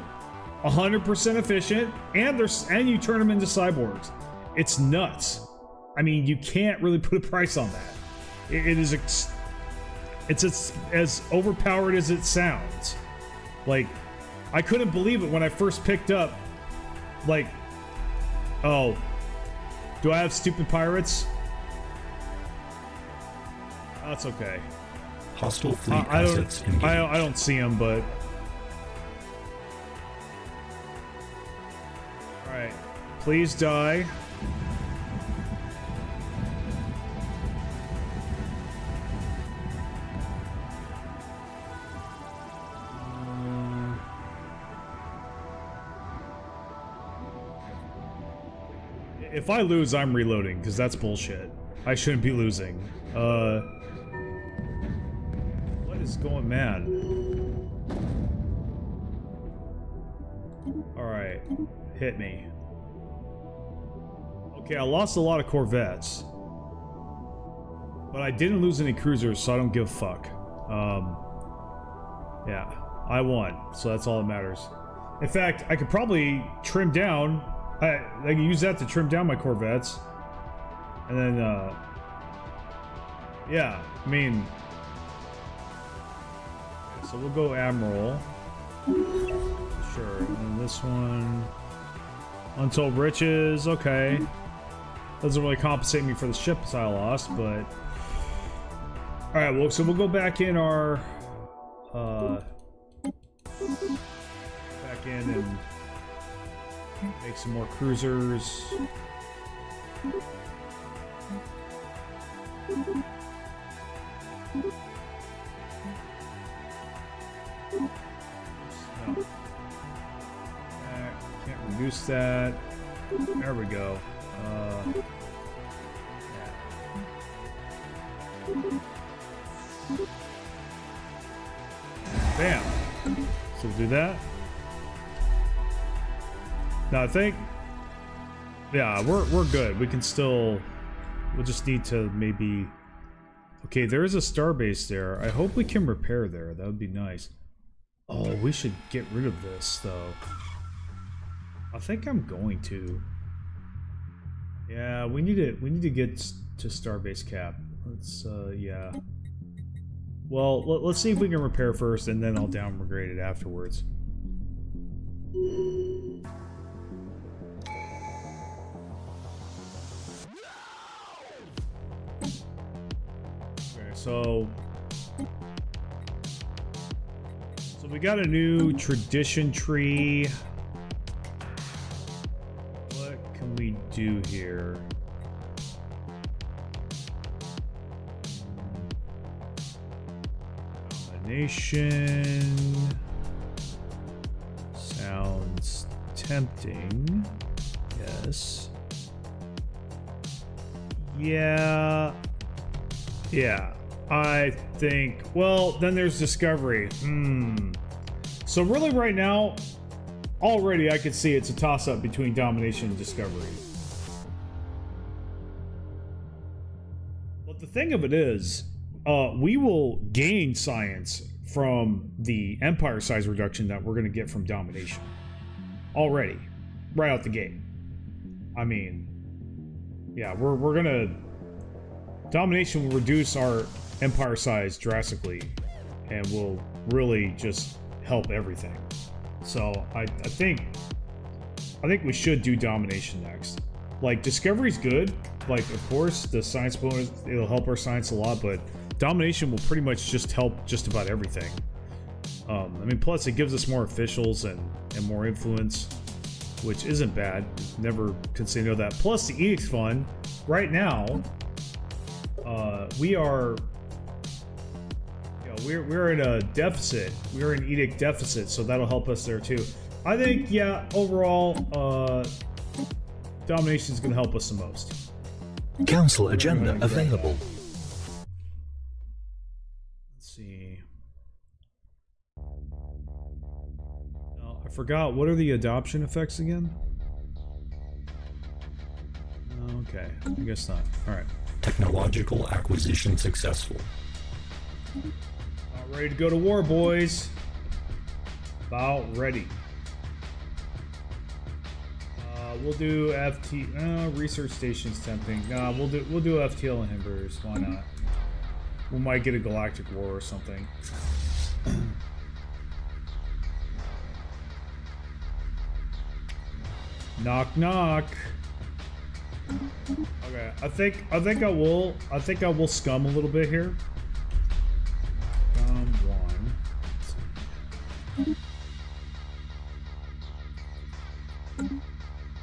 100% efficient, and you turn them into cyborgs. It's nuts. I mean, you can't really put a price on that. It's as overpowered as it sounds. Like, I couldn't believe it when I first picked up. Like, oh, do I have stupid pirates? That's okay. Hostile fleet assets engaged. I don't see them, but. Alright, please die. If I lose, I'm reloading, because that's bullshit. I shouldn't be losing. What is going mad? Alright. Hit me. Okay, I lost a lot of Corvettes. But I didn't lose any cruisers, so I don't give a fuck. Yeah. I won, so that's all that matters. In fact, I could probably trim down... I can use that to trim down my Corvettes. And then, yeah, I mean... So we'll go Admiral. Sure, and then this one... Untold Riches, okay. Doesn't really compensate me for the ships I lost, but... Alright, well, so we'll go back in our... back in and... make some more cruisers. No. Can't reduce that. There we go. Bam. So we'll do that. Now I think, yeah, we're good. We can still We'll just need to maybe... Okay, there is a starbase there. I hope we can repair there. That would be nice. Oh, we should get rid of this, though. I think I'm going to. Yeah, we need to get to starbase cap. Let's, yeah. Well, let's see if we can repair first, and then I'll downgrade it afterwards. Okay, so we got a new tradition tree. What can we do here? Combination sounds tempting. Yes. Yeah. Yeah. I think, well, then there's discovery. So really right now, already I could see it's a toss-up between domination and discovery. But the thing of it is, we will gain science from the empire size reduction that we're going to get from domination. Already. Right out the gate. I mean, yeah, we're going to... Domination will reduce our empire size drastically and will really just help everything. So I think we should do domination next. Like, discovery's good. Like, of course, the science bonus, it'll help our science a lot, but domination will pretty much just help just about everything. I mean, plus it gives us more officials and more influence, which isn't bad. Never can say no to that. Plus the edict's fun. Right now, we are, you know, we're in a deficit. We're in edict deficit, so that'll help us there too. I think, yeah, overall, domination is going to help us the most. Council agenda available. Let's see. Oh, I forgot. What are the adoption effects again? Okay, I guess not. All right. Technological acquisition successful. About ready to go to war, boys. About ready. We'll do FT. Research stations tempting. Nah, we'll do FTL inhibitors. Why not? We might get a galactic war or something. Knock knock. Okay, I think I will scum a little bit here. One.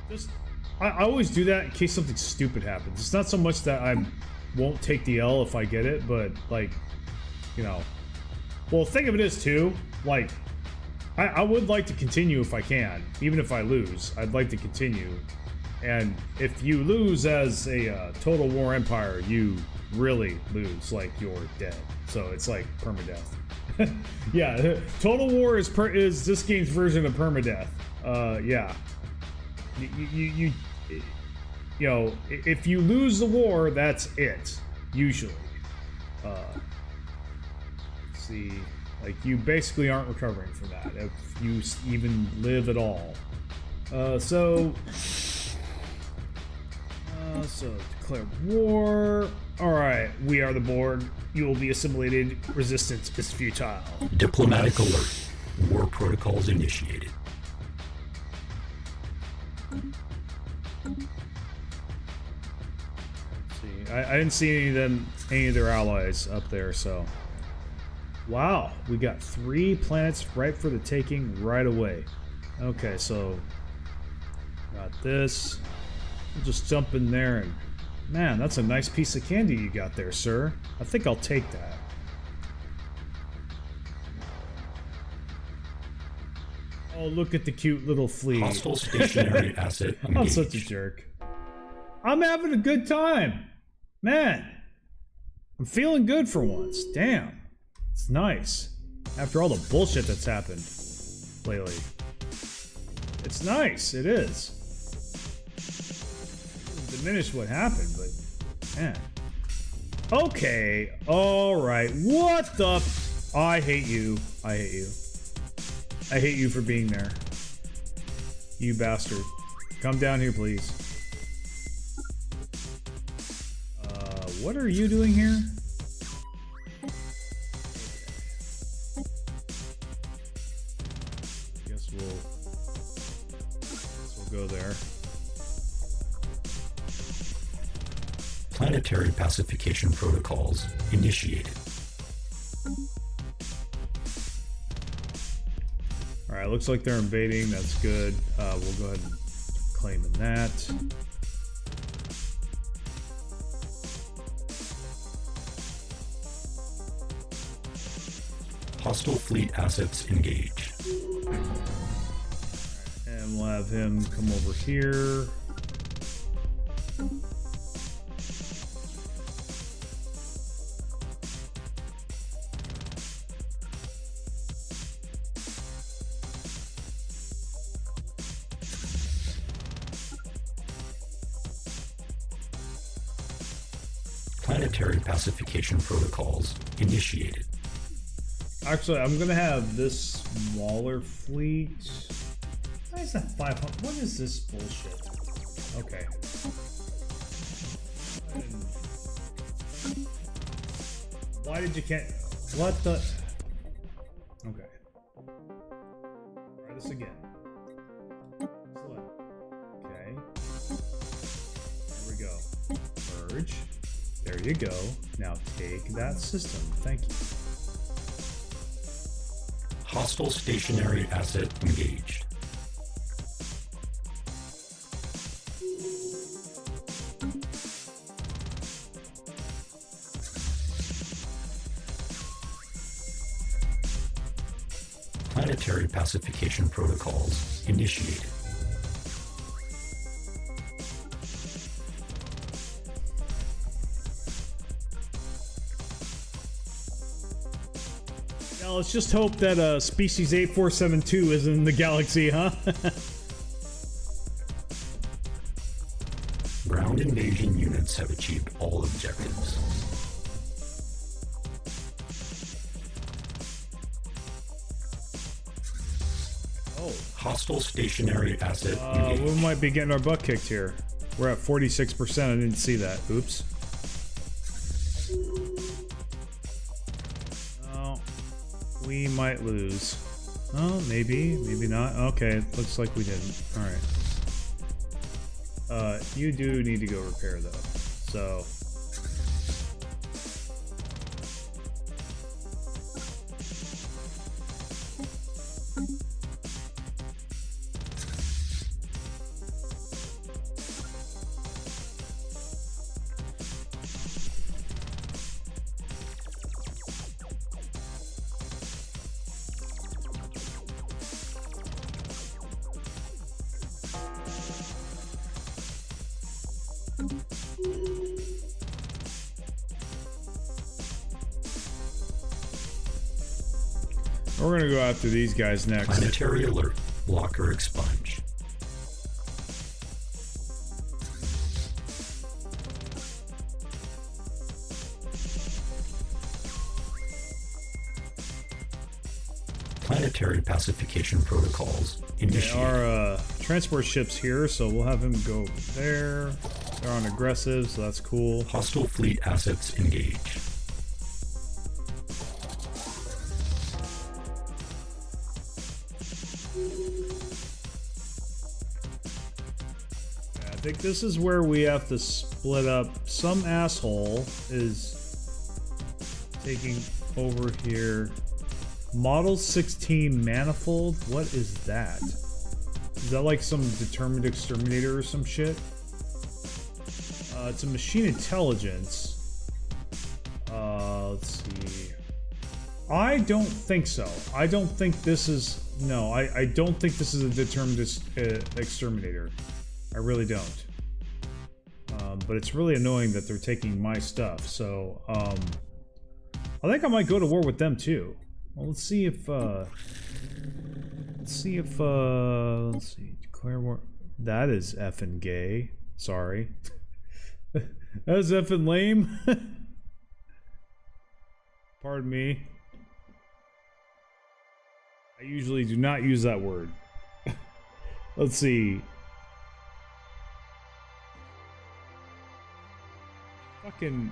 Just, I always do that in case something stupid happens. It's not so much that I won't take the L if I get it, but like, you know. Well, think of it as too, like, I would like to continue if I can, even if I lose. I'd like to continue. And if you lose as a Total War Empire, you really lose, like you're dead. So it's like permadeath. Yeah, Total War is this game's version of permadeath. Yeah. You know, if you lose the war, that's it. Usually. Let's see, like you basically aren't recovering from that if you even live at all. So declare war. All right, we are the Borg. You will be assimilated. Resistance is futile. Diplomatic alert. War protocols initiated. I didn't see any of their allies up there, so. Wow, we got 3 planets right for the taking right away. Okay, so got this. We'll just jump in there and, man, that's a nice piece of candy you got there, sir. I think I'll take that. Oh, look at the cute little fleet. Hostile stationary asset engaged. I'm such a jerk. I'm having a good time. Man, I'm feeling good for once. Damn. It's nice. After all the bullshit that's happened lately. It's nice. It is. Diminish what happened, but Man. Okay. Alright. What the... I hate you. I hate you. I hate you for being there. You bastard. Come down here, please. What are you doing here? Guess we'll go there. Planetary pacification protocols initiated. Alright, looks like they're invading. That's good. We'll go ahead and claim in that. Hostile fleet assets engaged. And we'll have him come over here. Planetary pacification protocols initiated. Actually, I'm gonna have this smaller fleet. Why is that 500? What is this bullshit? Okay. Why did you can't? What the? Okay. Try this again. Excellent. Okay. There we go. Merge. There you go. Now take that system. Thank you. Hostile stationary asset engaged. Planetary pacification protocols initiated. Yeah, let's just hope that species 8472 isn't in the galaxy, huh? Ground invasion units have achieved all objectives. Oh. Hostile stationary asset engaged. We might be getting our butt kicked here. We're at 46%. I didn't see that. Oops. Oh, we might lose. Oh, maybe, maybe not. Okay, looks like we didn't. All right. You do need to go repair though. So. We're gonna go after these guys next. Planetary alert. Blocker expunge. Planetary pacification protocols initiated. Our transport ship's here, so we'll have him go there. They're on aggressive, so that's cool. Hostile fleet assets engaged. I think this is where we have to split up. Some asshole is taking over here. Model 16 manifold? What is that? Is that like some determined exterminator or some shit? It's a machine intelligence. Let's see. I don't think so. I don't think this is... No, I don't think this is a determined exterminator. I really don't. But it's really annoying that they're taking my stuff, so, I think I might go to war with them, too. Well, let's see, declare war. That is effing gay. Sorry. That's effing lame. Pardon me. I usually do not use that word. Let's see. Fucking...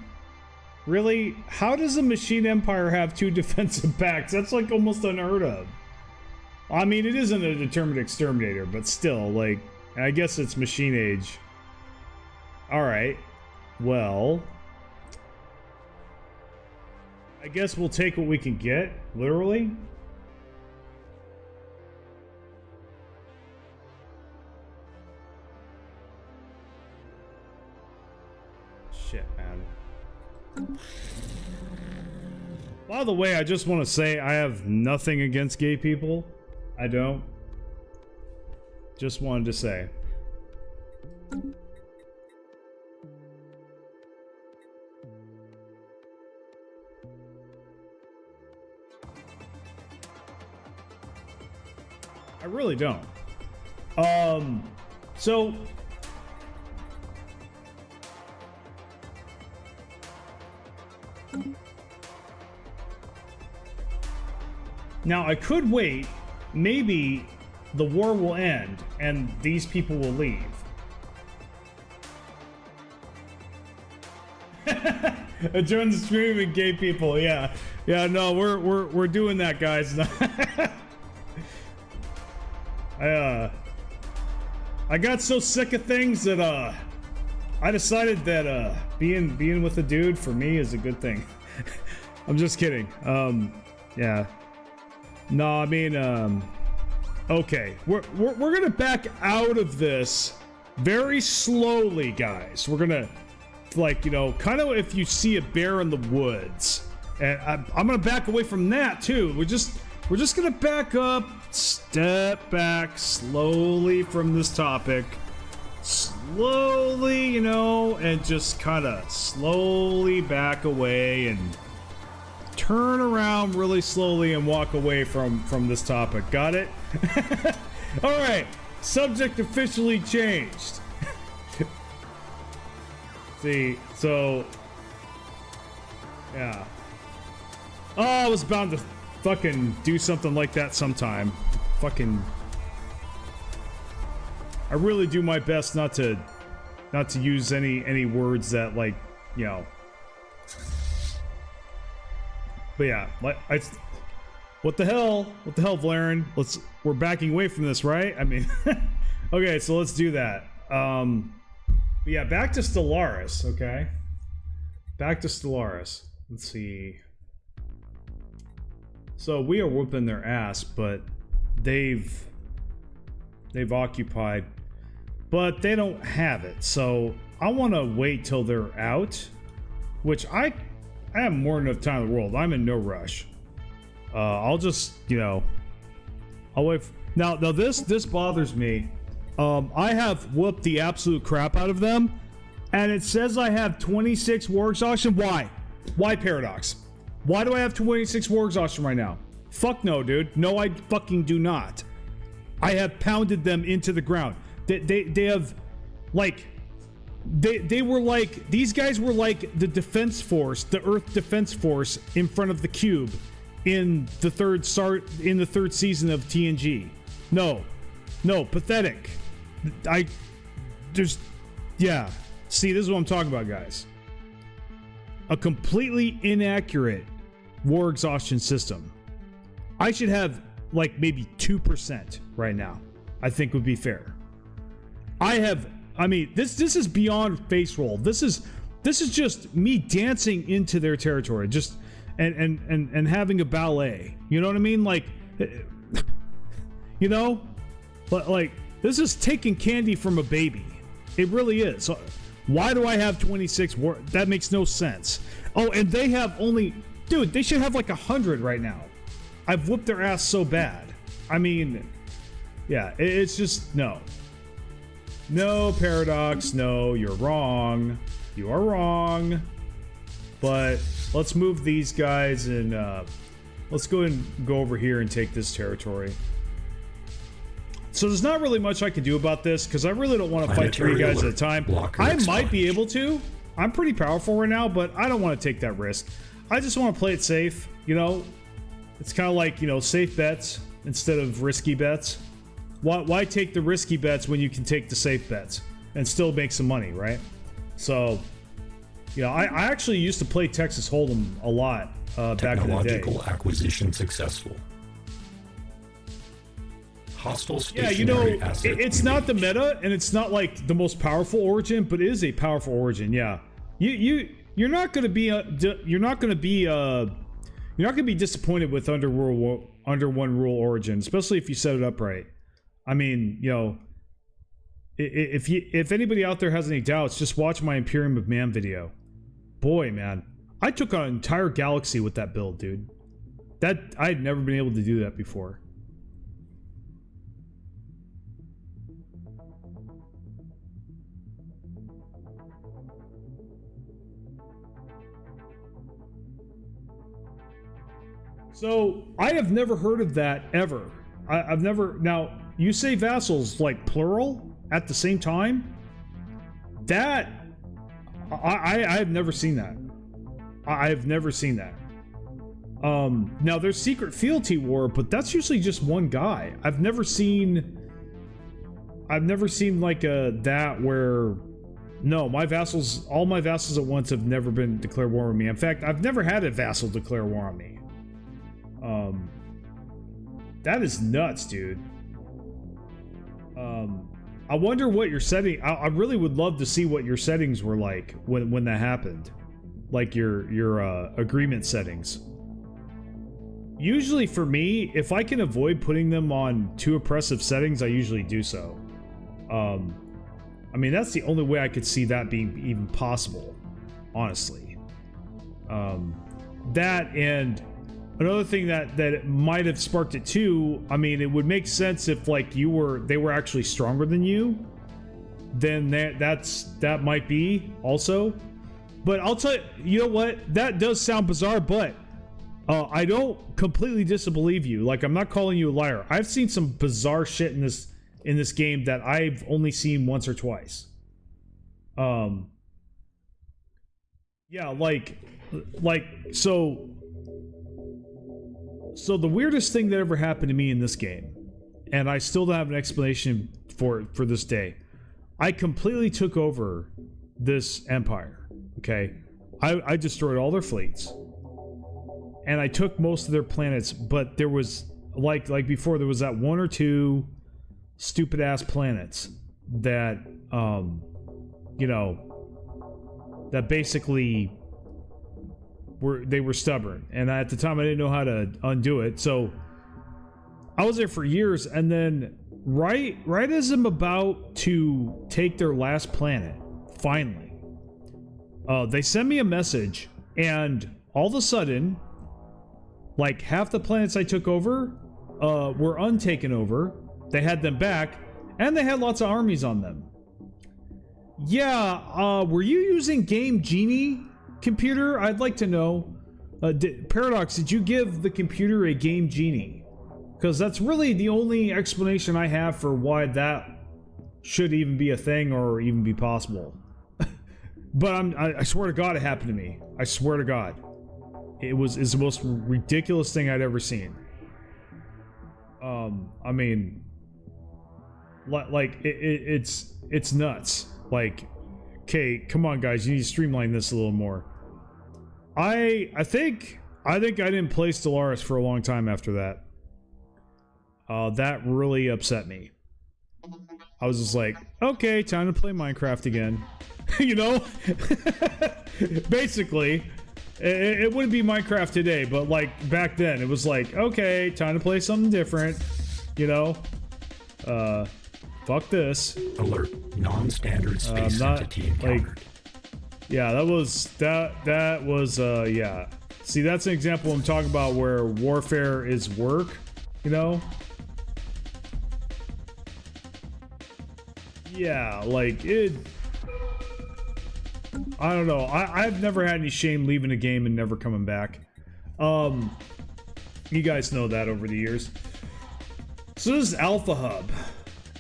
Really? How does the Machine Empire have 2 defensive backs? That's like almost unheard of. I mean, it isn't a determined exterminator, but still, like, I guess it's Machine Age. Alright. Well... I guess we'll take what we can get, literally. Shit, man. By the way, I just want to say I have nothing against gay people. I don't. Just wanted to say. I really don't. So now I could wait. Maybe the war will end and these people will leave. Join the stream and gay people. Yeah, yeah. No, we're doing that, guys. I got so sick of things that I decided that being with a dude for me is a good thing. I'm just kidding. Yeah. No, I mean, okay. We're gonna back out of this very slowly, guys. We're gonna, like, you know, kind of if you see a bear in the woods, and I'm gonna back away from that too. We're just gonna back up, step back slowly from this topic, slowly, you know, and just kind of slowly back away and turn around really slowly and walk away from this topic. Got it? All right. Subject officially changed. See, so yeah. Oh, I was bound to fucking do something like that sometime. Fucking, I really do my best not to use any words that, like, you know. But yeah, like, what the hell, Volairen? We're backing away from this, right? I mean, okay, so let's do that. But yeah, back to Stellaris, okay? Back to Stellaris. Let's see. So we are whooping their ass, but they've occupied, but they don't have it. So I want to wait till they're out, which I have more than enough time in the world. I'm in no rush. I'll just, you know, I'll wait. Now this bothers me. I have whooped the absolute crap out of them, and it says I have 26 war exhaustion. Why? Why, Paradox? Why do I have 26 war exhaustion right now? Fuck no, dude. No, I fucking do not. I have pounded them into the ground. They have, like, they were like, these guys were like the defense force, the Earth defense force in front of the cube in the third season of TNG. No, pathetic. Yeah. See, this is what I'm talking about, guys. A completely inaccurate war exhaustion system. I should have like maybe 2% right now. I think would be fair. I mean, this is beyond face roll. This is just me dancing into their territory, just and having a ballet. You know what I mean? Like, you know, but like, this is taking candy from a baby. It really is. So why do I have 26 war? That makes no sense. Oh, and they have only, dude, they should have like 100 right now. I've whooped their ass so bad. I mean, yeah, it's just, no. No, Paradox, no, you're wrong. You are wrong. But let's move these guys and let's go and go over here and take this territory. So there's not really much I can do about this because I really don't want to fight 3 guys at a time. I might be able to, I'm pretty powerful right now, but I don't want to take that risk. I just want to play it safe, you know? It's kind of like, you know, safe bets instead of risky bets. Why take the risky bets when you can take the safe bets and still make some money, right? So, you know, I actually used to play Texas Hold'em a lot back in the day. Technological acquisition successful. Hostile Yeah, you know, stationary assets it's not the engaged. meta, and it's not like the most powerful origin, but it is a powerful origin. Yeah, you're not gonna be disappointed with under one rule origin, especially if you set it up right. I mean, you know, if anybody out there has any doubts, just watch my Imperium of Man video. Boy, man, I took on an entire galaxy with that build, dude. That I had never been able to do that before. So I have never heard of that ever. I've never. Now you say vassals like plural at the same time. That I've never seen that. I've never seen that. Now there's secret fealty war, but that's usually just one guy. I've never seen like a that where. No, all my vassals at once have never been declared war on me. In fact, I've never had a vassal declare war on me. That is nuts, dude. I wonder what your setting. I really would love to see what your settings were like when that happened, like your agreement settings. Usually, for me, if I can avoid putting them on too oppressive settings, I usually do so. I mean, that's the only way I could see that being even possible, honestly. That and. Another thing that might have sparked it too, I mean, it would make sense if like they were actually stronger than you. Then that might be also. But I'll tell you, you know what? That does sound bizarre, but I don't completely disbelieve you. Like, I'm not calling you a liar. I've seen some bizarre shit in this game that I've only seen once or twice. Yeah, like So the weirdest thing that ever happened to me in this game, and I still don't have an explanation for it for this day, I completely took over this empire, okay? I destroyed all their fleets, and I took most of their planets, but there was, like before, there was that one or two stupid-ass planets that, you know, that basically... they were stubborn, and at the time I didn't know how to undo it, so I was there for years, and then right as I'm about to take their last planet, finally, they send me a message, and all of a sudden, like half the planets I took over were untaken over. They had them back, and they had lots of armies on them. Yeah, were you using Game Genie? Computer, I'd like to know. Paradox, did you give the computer a Game Genie? Because that's really the only explanation I have for why that should even be a thing or even be possible. But I swear to God it happened to me. I swear to God. It's the most ridiculous thing I'd ever seen. I mean, like it's nuts. Like, okay, come on guys, you need to streamline this a little more. I think I didn't play Stellaris for a long time after that. That really upset me. I was just like, okay, time to play Minecraft again. You know? Basically, it wouldn't be Minecraft today, but like back then, it was like, okay, time to play something different. You know? Fuck this. Alert. Non-standard space entity encountered. Yeah, that was yeah. See, that's an example I'm talking about where warfare is work, you know? Yeah, like it. I don't know. I've never had any shame leaving a game and never coming back. You guys know that over the years. So this is Alpha Hub.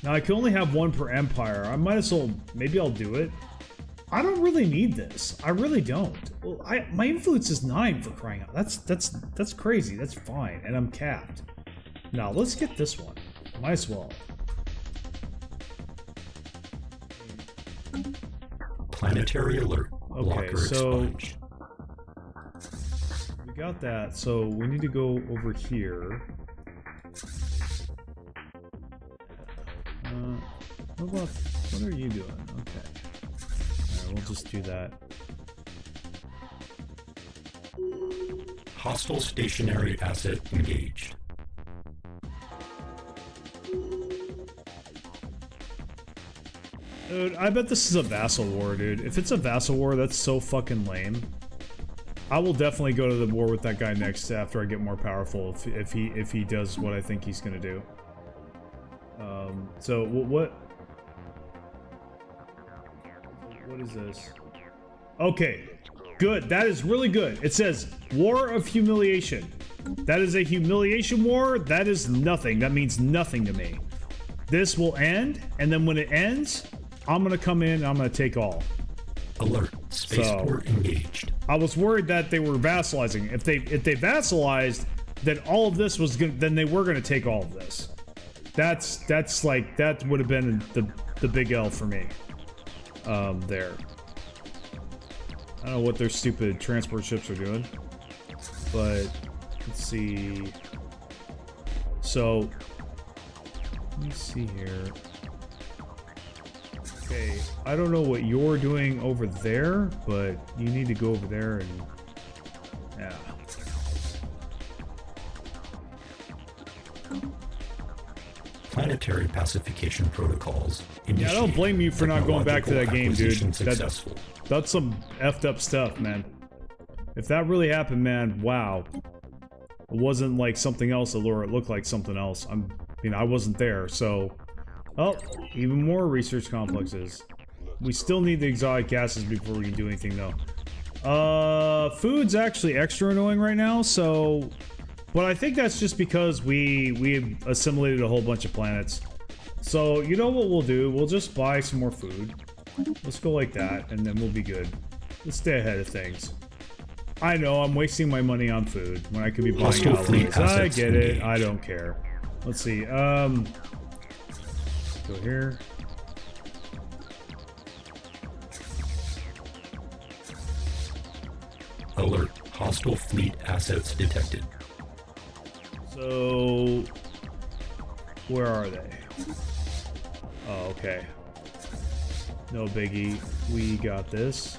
Now I can only have one per empire. I might as well, maybe I'll do it. I don't really need this. I really don't. Well, my influence is 9 for crying out. That's crazy. That's fine, and I'm capped. Now let's get this one. Might as well. Planetary alert. Okay, Blocker so expunged. we got that. So we need to go over here. What are you doing? Okay. Alright, we'll just do that. Hostile stationary asset engaged. Dude, I bet this is a vassal war, dude. If it's a vassal war, that's so fucking lame. I will definitely go to the war with that guy next after I get more powerful if he does what I think he's gonna do. So what is this? Okay, good. That is really good. It says War of Humiliation. That is a humiliation war. That is nothing. That means nothing to me. This will end, and then when it ends, I'm gonna come in and I'm gonna take all. Alert. Spaceport engaged. I was worried that they were vassalizing. If they vassalized, then all of this was gonna, then they were gonna take all of this. That's like, that would have been the big L for me. There. I don't know what their stupid transport ships are doing, but let's see. So let me see here. Okay, I don't know what you're doing over there, but you need to go over there and yeah. Planetary pacification protocols. Yeah, I don't blame you for not going back to that game, dude. Successful. That's some effed up stuff, man. If that really happened, man, wow. It wasn't like something else, Allure. It looked like something else. I wasn't there, so. Oh, even more research complexes. We still need the exotic gases before we can do anything, though. Food's actually extra annoying right now, so. But I think that's just because we assimilated a whole bunch of planets. So, you know what we'll do? We'll just buy some more food. Let's go like that, and then we'll be good. Let's stay ahead of things. I know, I'm wasting my money on food when I could be buying alloys. I get it. I don't care. Let's see. Go here. Alert. Hostile fleet assets detected. So, where are they? Oh, okay. No biggie. We got this.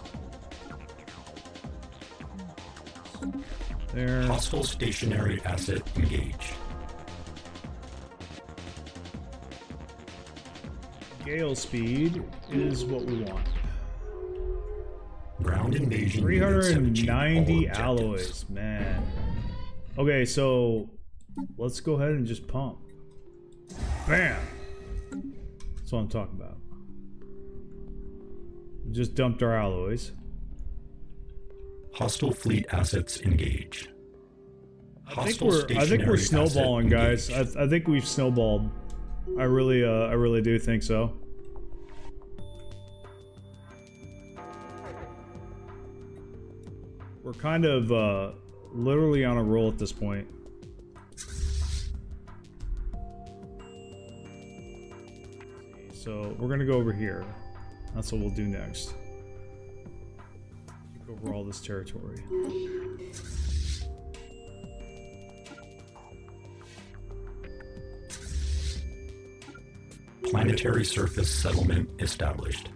There. Hostile stationary asset engaged. Gale speed is what we want. Ground invasion. 390 alloys, man. Okay, so let's go ahead and just pump. Bam! That's what I'm talking about. Just dumped our alloys. Hostile fleet assets engaged. I think we're snowballing, guys. I think we've snowballed. I really do think so. We're kind of literally on a roll at this point. So we're gonna go over here. That's what we'll do next. Take over all this territory. Planetary surface settlement established.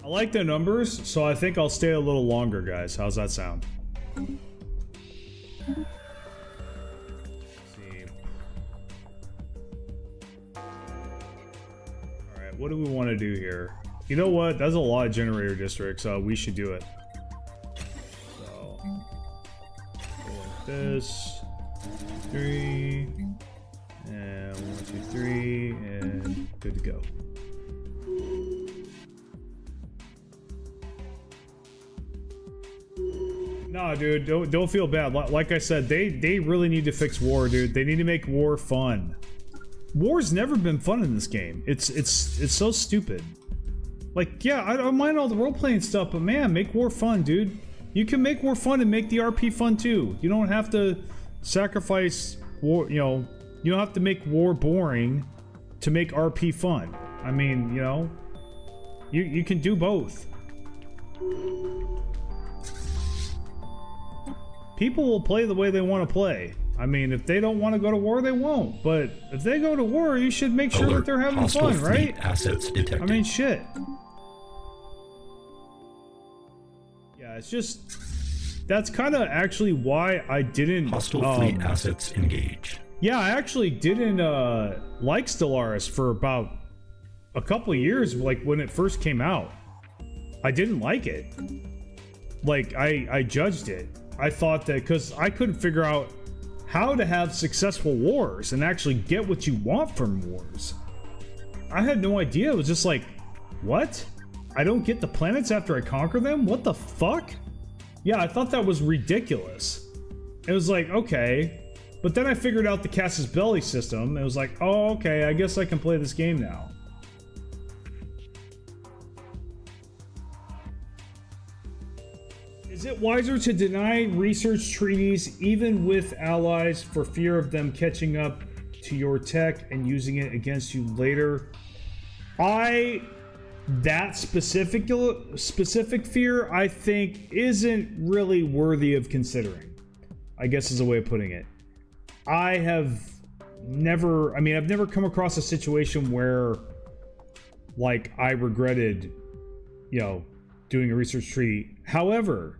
I like the numbers, so I think I'll stay a little longer, guys. How's that sound? What do we want to do here? You know what? That's a lot of generator districts, so we should do it. So, go like this. 3. And 1, 2, 3. And good to go. Nah, dude, don't feel bad. Like I said, they really need to fix war, dude. They need to make war fun. War's never been fun in this game. It's so stupid. Like, yeah, I don't mind all the role-playing stuff, but man, make war fun, dude. You can make war fun and make the RP fun too. You don't have to sacrifice war, you know, you don't have to make war boring to make RP fun. I mean, you know, you can do both. People will play the way they want to play. I mean, if they don't want to go to war, they won't. But if they go to war, you should make sure that they're having fun, right? Assets detected. I mean, shit. Yeah, it's just... That's kind of actually why I didn't... Hostile fleet assets engaged. Yeah, I actually didn't like Stellaris for about a couple of years, like when it first came out. I didn't like it. Like, I judged it. I thought that, because I couldn't figure out how to have successful wars and actually get what you want from wars. I had no idea. It was just like, what? I don't get the planets after I conquer them? What the fuck? Yeah, I thought that was ridiculous. It was like, okay. But then I figured out the Casus Belli system. It was like, oh, okay, I guess I can play this game now. Is it wiser to deny research treaties even with allies for fear of them catching up to your tech and using it against you later? That specific fear, I think, isn't really worthy of considering, I guess is a way of putting it. I've never come across a situation where, like, I regretted, you know, doing a research treaty. However,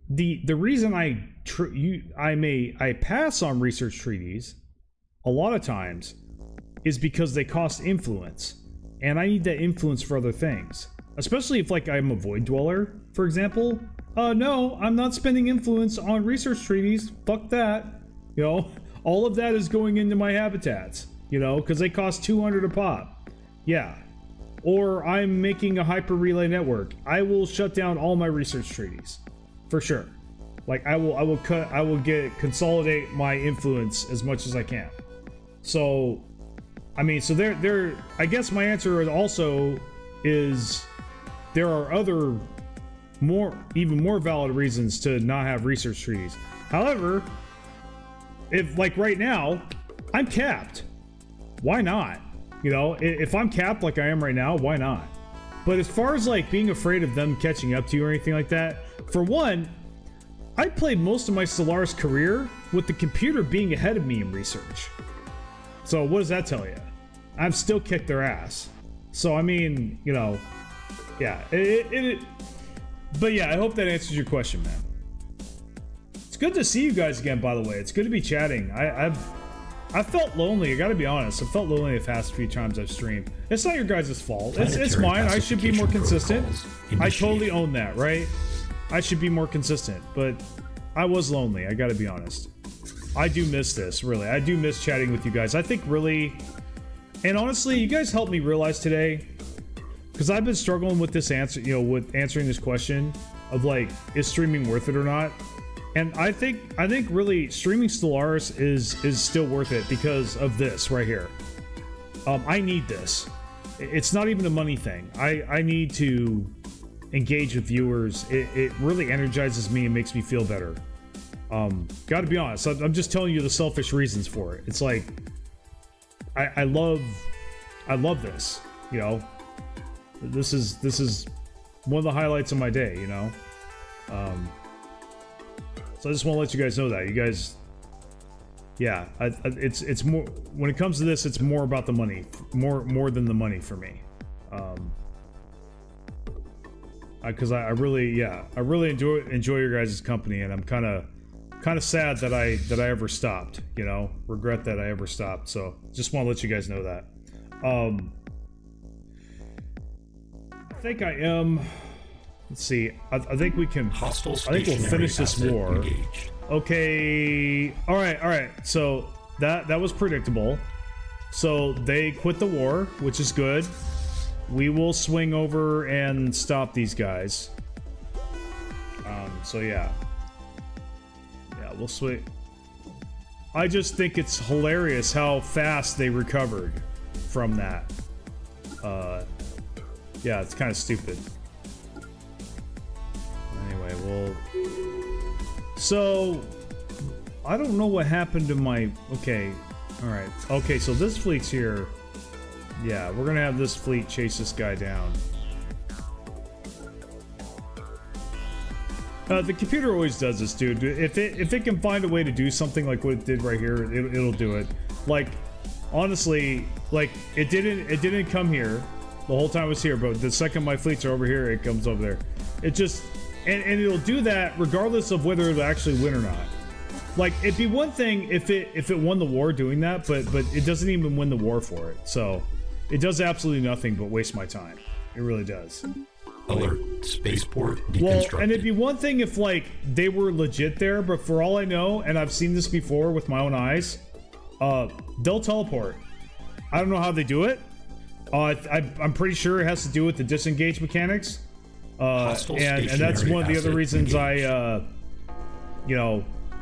the reason I pass on research treaties a lot of times is because they cost influence, and I need that influence for other things. Especially if, like, I'm a void dweller, for example. No, I'm not spending influence on research treaties. Fuck that. You know, all of that is going into my habitats, you know, because they cost 200 a pop. Yeah. Or I'm making a hyper relay network. I will shut down all my research treaties. For sure. Like, I will consolidate my influence as much as I can. So, I mean, so I guess my answer also is there are other even more valid reasons to not have research treaties. However, if, like, right now, I'm capped. Why not? You know, if I'm capped like I am right now, why not? But as far as, like, being afraid of them catching up to you or anything like that, for one, I played most of my Stellaris career with the computer being ahead of me in research. So what does that tell you? I've still kicked their ass. So, I mean, you know, yeah. But yeah, I hope that answers your question, man. It's good to see you guys again, by the way. It's good to be chatting. I felt lonely, I gotta be honest. I felt lonely the past few times I've streamed. It's not your guys' fault. It's mine. I should be more consistent. I totally own that, right? I should be more consistent, but I was lonely, I gotta be honest. I do miss this, really. I do miss chatting with you guys. I think really... And honestly, you guys helped me realize today, because I've been struggling with this answer, you know, with answering this question of, like, is streaming worth it or not? And I think really streaming Stellaris is still worth it because of this right here. I need this. It's not even a money thing. I need to engage with viewers. It really energizes me and makes me feel better. Gotta be honest, I'm just telling you the selfish reasons for it. It's like I love this, you know. This is one of the highlights of my day, you know. So I just want to let you guys know that. You guys, yeah, it's more, when it comes to this, it's more about the money, more than the money for me. Because I really enjoy your guys' company, and I'm kind of sad that I ever stopped, you know, regret that I ever stopped. So just want to let you guys know that. I think I am. Let's see. I think we can. I think we'll finish this war. Engaged. Okay. All right. So that was predictable. So they quit the war, which is good. We will swing over and stop these guys. So yeah, we'll swing. I just think it's hilarious how fast they recovered from that. Yeah, it's kind of stupid. Anyway, well... So... I don't know what happened to my... Okay, alright. Okay, so this fleet's here. Yeah, we're gonna have this fleet chase this guy down. The computer always does this, dude. If it can find a way to do something like what it did right here, it'll do it. Like, honestly, like it didn't come here the whole time it was here, but the second my fleets are over here, it comes over there. It just and it'll do that regardless of whether it'll actually win or not. Like, it'd be one thing if it won the war doing that, but it doesn't even win the war for it. So it does absolutely nothing but waste my time. It really does. Alert. Spaceport deconstructed. Well, and it'd be one thing if, like, they were legit there, but for all I know, and I've seen this before with my own eyes, they'll teleport. I don't know how they do it. I'm pretty sure it has to do with the disengage mechanics. And that's one of the other reasons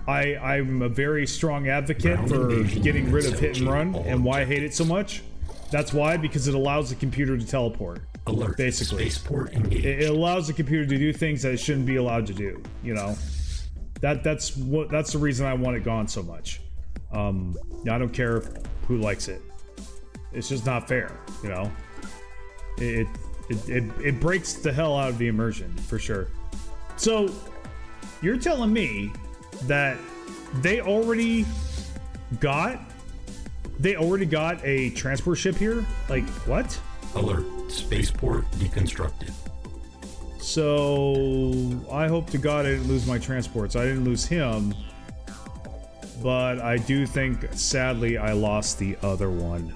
I'm a very strong advocate for getting rid of hit and run, and why I hate it so much. That's why, because it allows the computer to teleport. Alert. Basically, Spaceport engaged. it allows the computer to do things that it shouldn't be allowed to do. You know, that's the reason I want it gone so much. I don't care who likes it. It's just not fair. You know, it breaks the hell out of the immersion for sure. So you're telling me that they already got a transport ship here? Like, what? Alert. Spaceport deconstructed. So I hope to God I didn't lose my transports. I didn't lose him, but I do think, sadly, I lost the other one.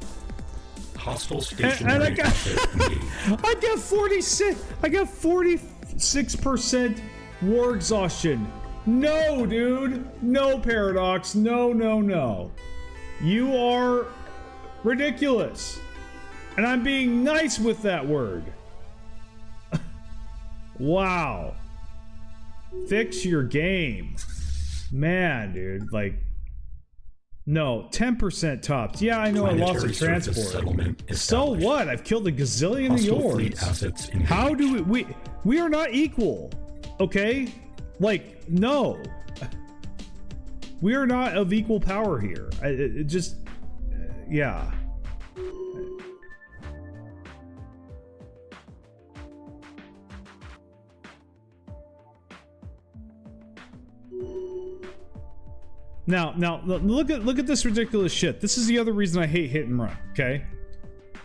Hostile stationary. And I got 46. I got 46% war exhaustion. No, dude. No, Paradox. No. You are ridiculous. And I'm being nice with that word. Wow. Fix your game. Man, dude. Like, no. 10% tops. Yeah, I know I lost a transport. So what? I've killed a gazillion of yours. How do we are not equal. Okay? Like, no. We are not of equal power here. Yeah. Now, look at this ridiculous shit. This is the other reason I hate hit and run. Okay,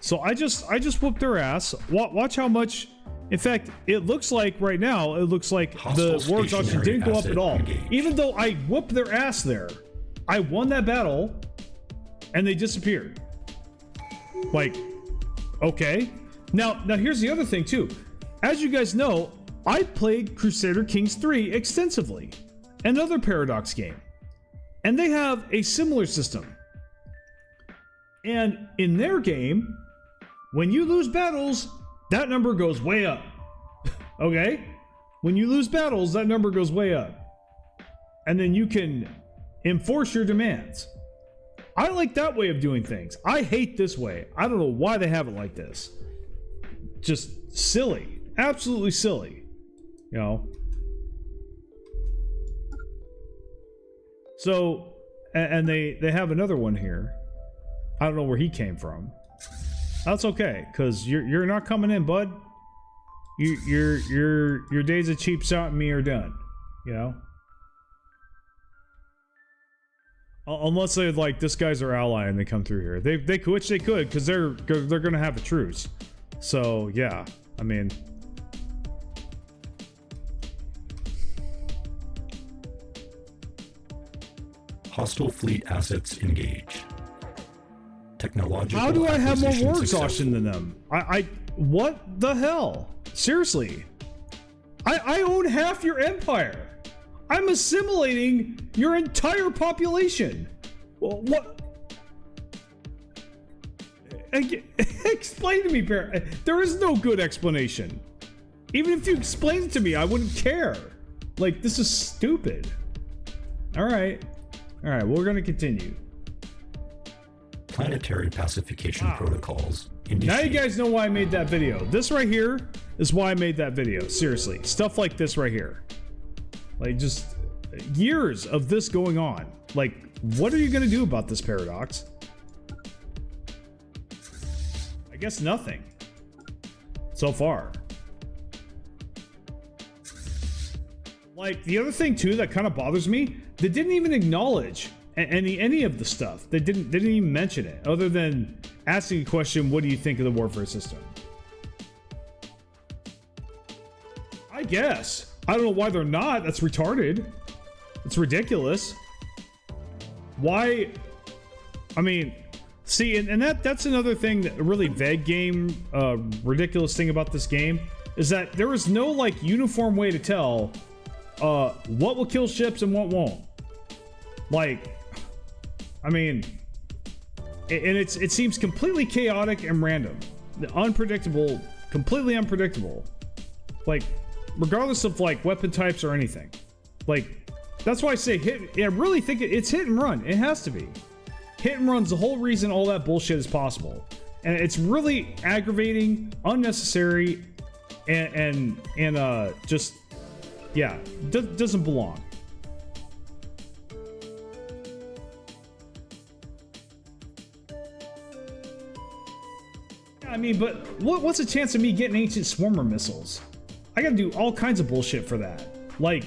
so I just whooped their ass. Watch how much. In fact, it looks like right now, it looks like the war exhaustion didn't go up at all. Even though I whooped their ass there, I won that battle, and they disappeared. Like, okay. Now here's the other thing too. As you guys know, I played Crusader Kings 3 extensively, another Paradox game. And they have a similar system. And in their game, when you lose battles, that number goes way up. Okay? When you lose battles, that number goes way up. And then you can enforce your demands. I like that way of doing things. I hate this way. I don't know why they have it like this. Just silly. Absolutely silly. You know? So, and they have another one here. I don't know where he came from. That's okay, cause you're not coming in, bud. Your days of cheap shot and me are done. You know. Unless they like this guy's our ally and they come through here. They could, which they could, cause they're gonna have a truce. So yeah, I mean. Hostile fleet assets engaged. Technological. How do I have more war exhaustion than them? I what the hell? Seriously. I own half your empire. I'm assimilating your entire population. Well, what? Explain to me, there is no good explanation. Even if you explain it to me, I wouldn't care. Like, this is stupid. All right. All right, we're going to continue. Planetary pacification protocols. Now you guys know why I made that video. This right here is why I made that video. Seriously, stuff like this right here. Like, just years of this going on. Like, what are you going to do about this, Paradox? I guess nothing. So far. Like, the other thing too that kind of bothers me, they didn't even acknowledge any of the stuff. They didn't even mention it, other than asking a question, what do you think of the warfare system? I guess. I don't know why they're not. That's retarded. It's ridiculous. Why? I mean, see, and that's another thing, that a really vague game, ridiculous thing about this game, is that there is no, like, uniform way to tell what will kill ships and what won't. Like, I mean, and it seems completely chaotic and random, unpredictable, completely unpredictable. Like, regardless of, like, weapon types or anything. Like, that's why I say I really think it's hit and run. It has to be. Hit and run's the whole reason all that bullshit is possible, and it's really aggravating, unnecessary, and just, yeah, doesn't belong. I mean, but what's the chance of me getting ancient swarmer missiles? I gotta do all kinds of bullshit for that. Like,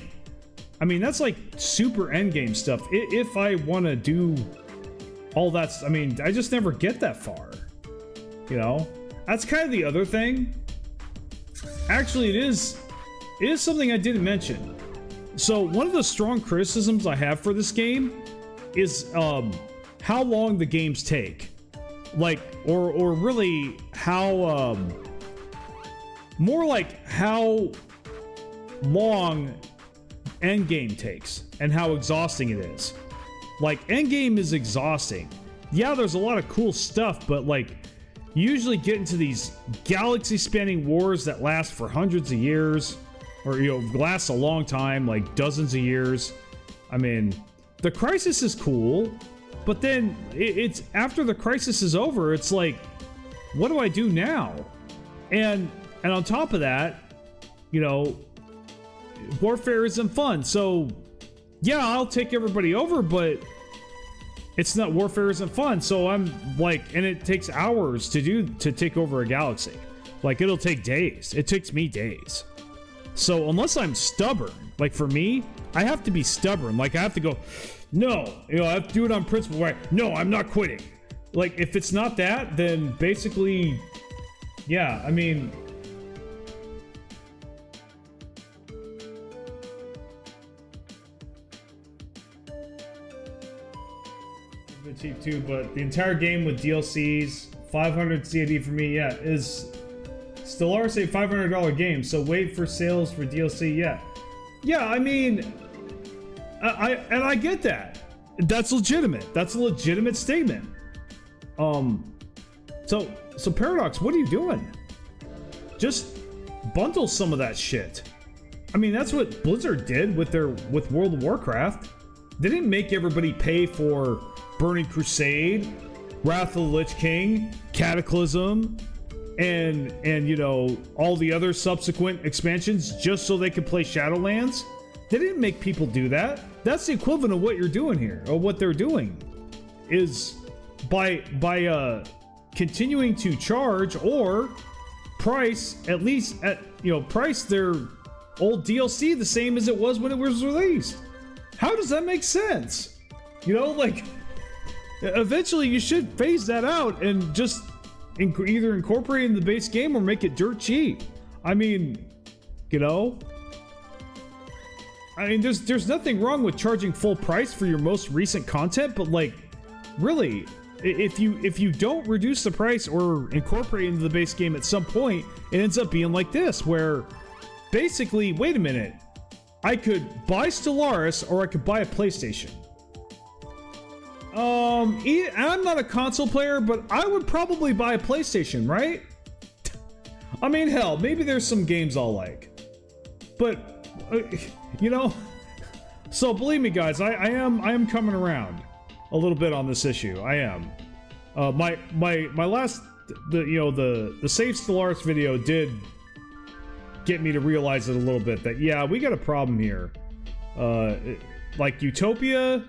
I mean, that's like super endgame stuff. If I want to do all that, I mean, I just never get that far. You know, that's kind of the other thing. Actually, it is something I didn't mention. So one of the strong criticisms I have for this game is how long the games take. Like, or really how more like how long endgame takes and how exhausting it is. Like, endgame is exhausting. Yeah, there's a lot of cool stuff, but like, you usually get into these galaxy-spanning wars that last for hundreds of years, or, you know, last a long time, like dozens of years. I mean, the Crisis is cool, but then it's after the Crisis is over, it's like, what do I do now? And on top of that, you know, warfare isn't fun. So yeah, I'll take everybody over, but it's not, warfare isn't fun. So I'm like, and it takes hours to take over a galaxy. Like, it'll take days. It takes me days. So unless I'm stubborn, like for me, I have to be stubborn. Like, I have to go, no, you know, I have to do it on principle. Right? No, I'm not quitting. Like, if it's not that, then basically, yeah, I mean, cheap too, but the entire game with DLCs, 500 CAD for me, yeah, is Stellaris a $500 game, so wait for sales for DLC, yeah, I mean, I get that. That's legitimate. That's a legitimate statement. So Paradox, what are you doing? Just bundle some of that shit. I mean, that's what Blizzard did with World of Warcraft. They didn't make everybody pay for Burning Crusade, Wrath of the Lich King, Cataclysm, and you know, all the other subsequent expansions just so they could play Shadowlands. They didn't make people do that. That's the equivalent of what you're doing here, or what they're doing, is by continuing to charge or price, at least at, you know, price their old DLC the same as it was when it was released. How does that make sense? You know, like, eventually you should phase that out and just either incorporate it in the base game or make it dirt cheap. I mean, you know, I mean, there's nothing wrong with charging full price for your most recent content, but like, really, if you don't reduce the price or incorporate it into the base game at some point, it ends up being like this, where basically, wait a minute, I could buy Stellaris or I could buy a PlayStation. I'm not a console player, but I would probably buy a PlayStation, right? I mean, hell, maybe there's some games I'll like, but you know, So believe me, guys, I am coming around a little bit on this issue. I am. My last the Save Stellaris video did get me to realize it a little bit that yeah, we got a problem here. Like Utopia,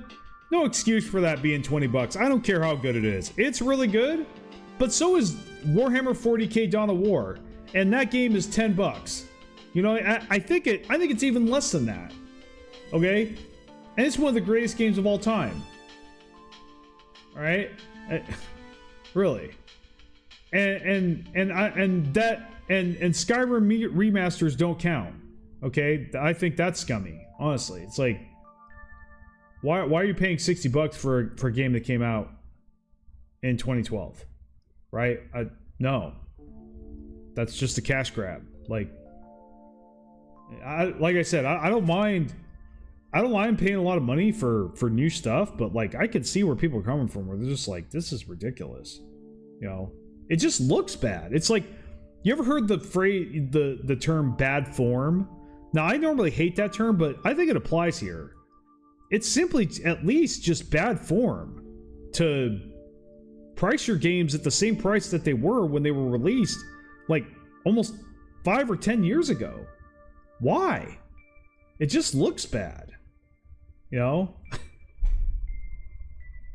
no excuse for that being $20. I don't care how good it is. It's really good, but so is Warhammer 40K Dawn of War, and that game is $10. You know, I think it's even less than that. Okay, and it's one of the greatest games of all time. All right, really, and Skyrim remasters don't count. Okay, I think that's scummy. Honestly, it's like, why are you paying $60 for a game that came out in 2012? Right? No, that's just a cash grab. Like I said, I don't mind. I don't mind paying a lot of money for new stuff, but like I can see where people are coming from, where they're just like, this is ridiculous. You know, it just looks bad. It's like, you ever heard the phrase, the term bad form? Now, I normally hate that term, but I think it applies here. It's simply at least just bad form to price your games at the same price that they were when they were released, like almost 5 or 10 years ago. Why? It just looks bad. You know,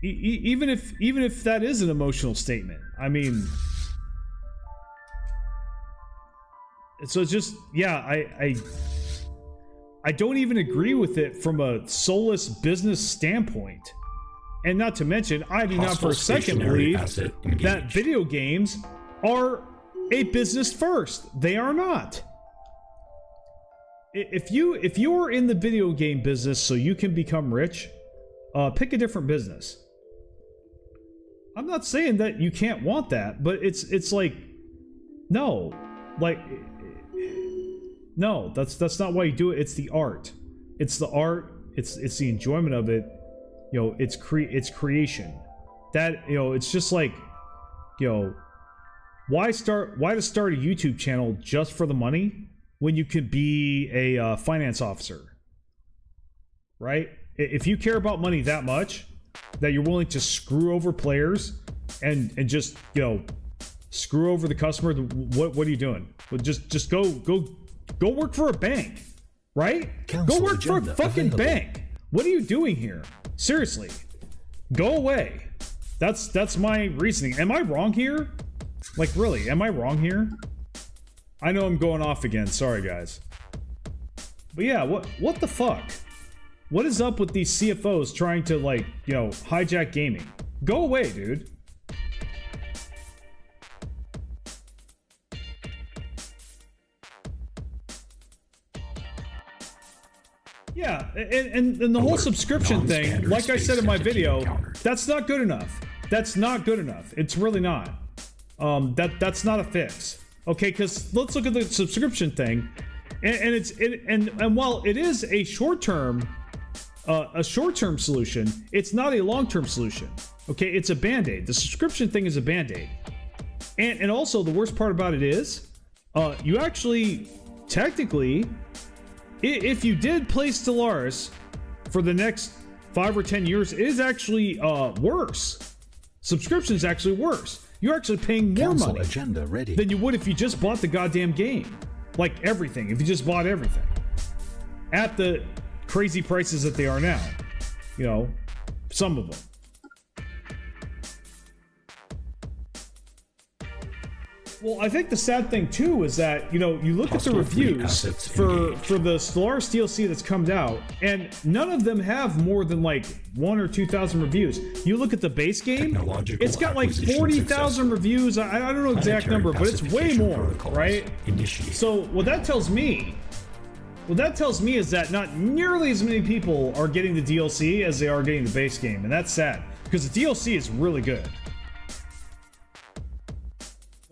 even if that is an emotional statement, I mean, so it's just, yeah, I don't even agree with it from a soulless business standpoint, and not to mention, I do not for a second believe that video games are a business first. They are not. If you are in the video game business so you can become rich, pick a different business. I'm not saying that you can't want that, but it's like, no, like, no, that's not why you do it. It's the art. It's the art. It's the enjoyment of it. You know, it's creation. That, you know, it's just like, you know, why to start a YouTube channel just for the money when you could be a finance officer, right? If you care about money that much, that you're willing to screw over players and just, you know, screw over the customer, what are you doing? Well, just go work for a bank, right? Go work for a fucking bank. What are you doing here? Seriously, go away. That's my reasoning. Am I wrong here? Like, really, am I wrong here? I know I'm going off again. Sorry, guys. But yeah, what the fuck? What is up with these CFOs trying to, like, you know, hijack gaming? Go away, dude. Yeah, and the whole subscription thing, like I said in my video, that's not good enough. That's not good enough. It's really not. That's not a fix. Okay, because let's look at the subscription thing, and while it is a short-term solution, it's not a long-term solution. Okay, it's a band-aid. The subscription thing is a band-aid, and also the worst part about it is, you actually technically, if you did play Stellaris for the next 5 or 10 years, it is actually worse. Subscription is actually worse. You're actually paying more money than you would if you just bought the goddamn game. Like everything, if you just bought everything. At the crazy prices that they are now. You know, some of them. Well, I think the sad thing too is that, you know, you look at the reviews for the Stellaris DLC that's come out, and none of them have more than like 1,000 or 2,000 reviews. You look at the base game, it's got like 40,000 reviews. I don't know the exact number, but it's way more, right? So what that tells me is that not nearly as many people are getting the DLC as they are getting the base game, and that's sad because the DLC is really good.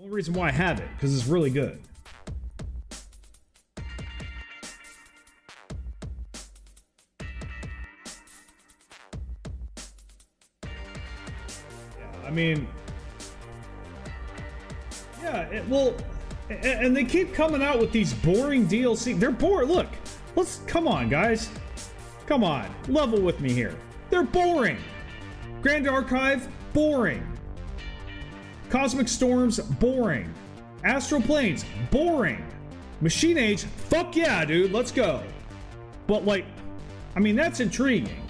Reason why I have it, because it's really good. Yeah, I mean, yeah, well, and they keep coming out with these boring DLC. They're boring. Look, come on, guys. Come on, level with me here. They're boring. Grand Archive, boring. Cosmic Storms, boring. Astral Planes, boring. Machine Age, fuck yeah, dude, let's go. But like, I mean, that's intriguing.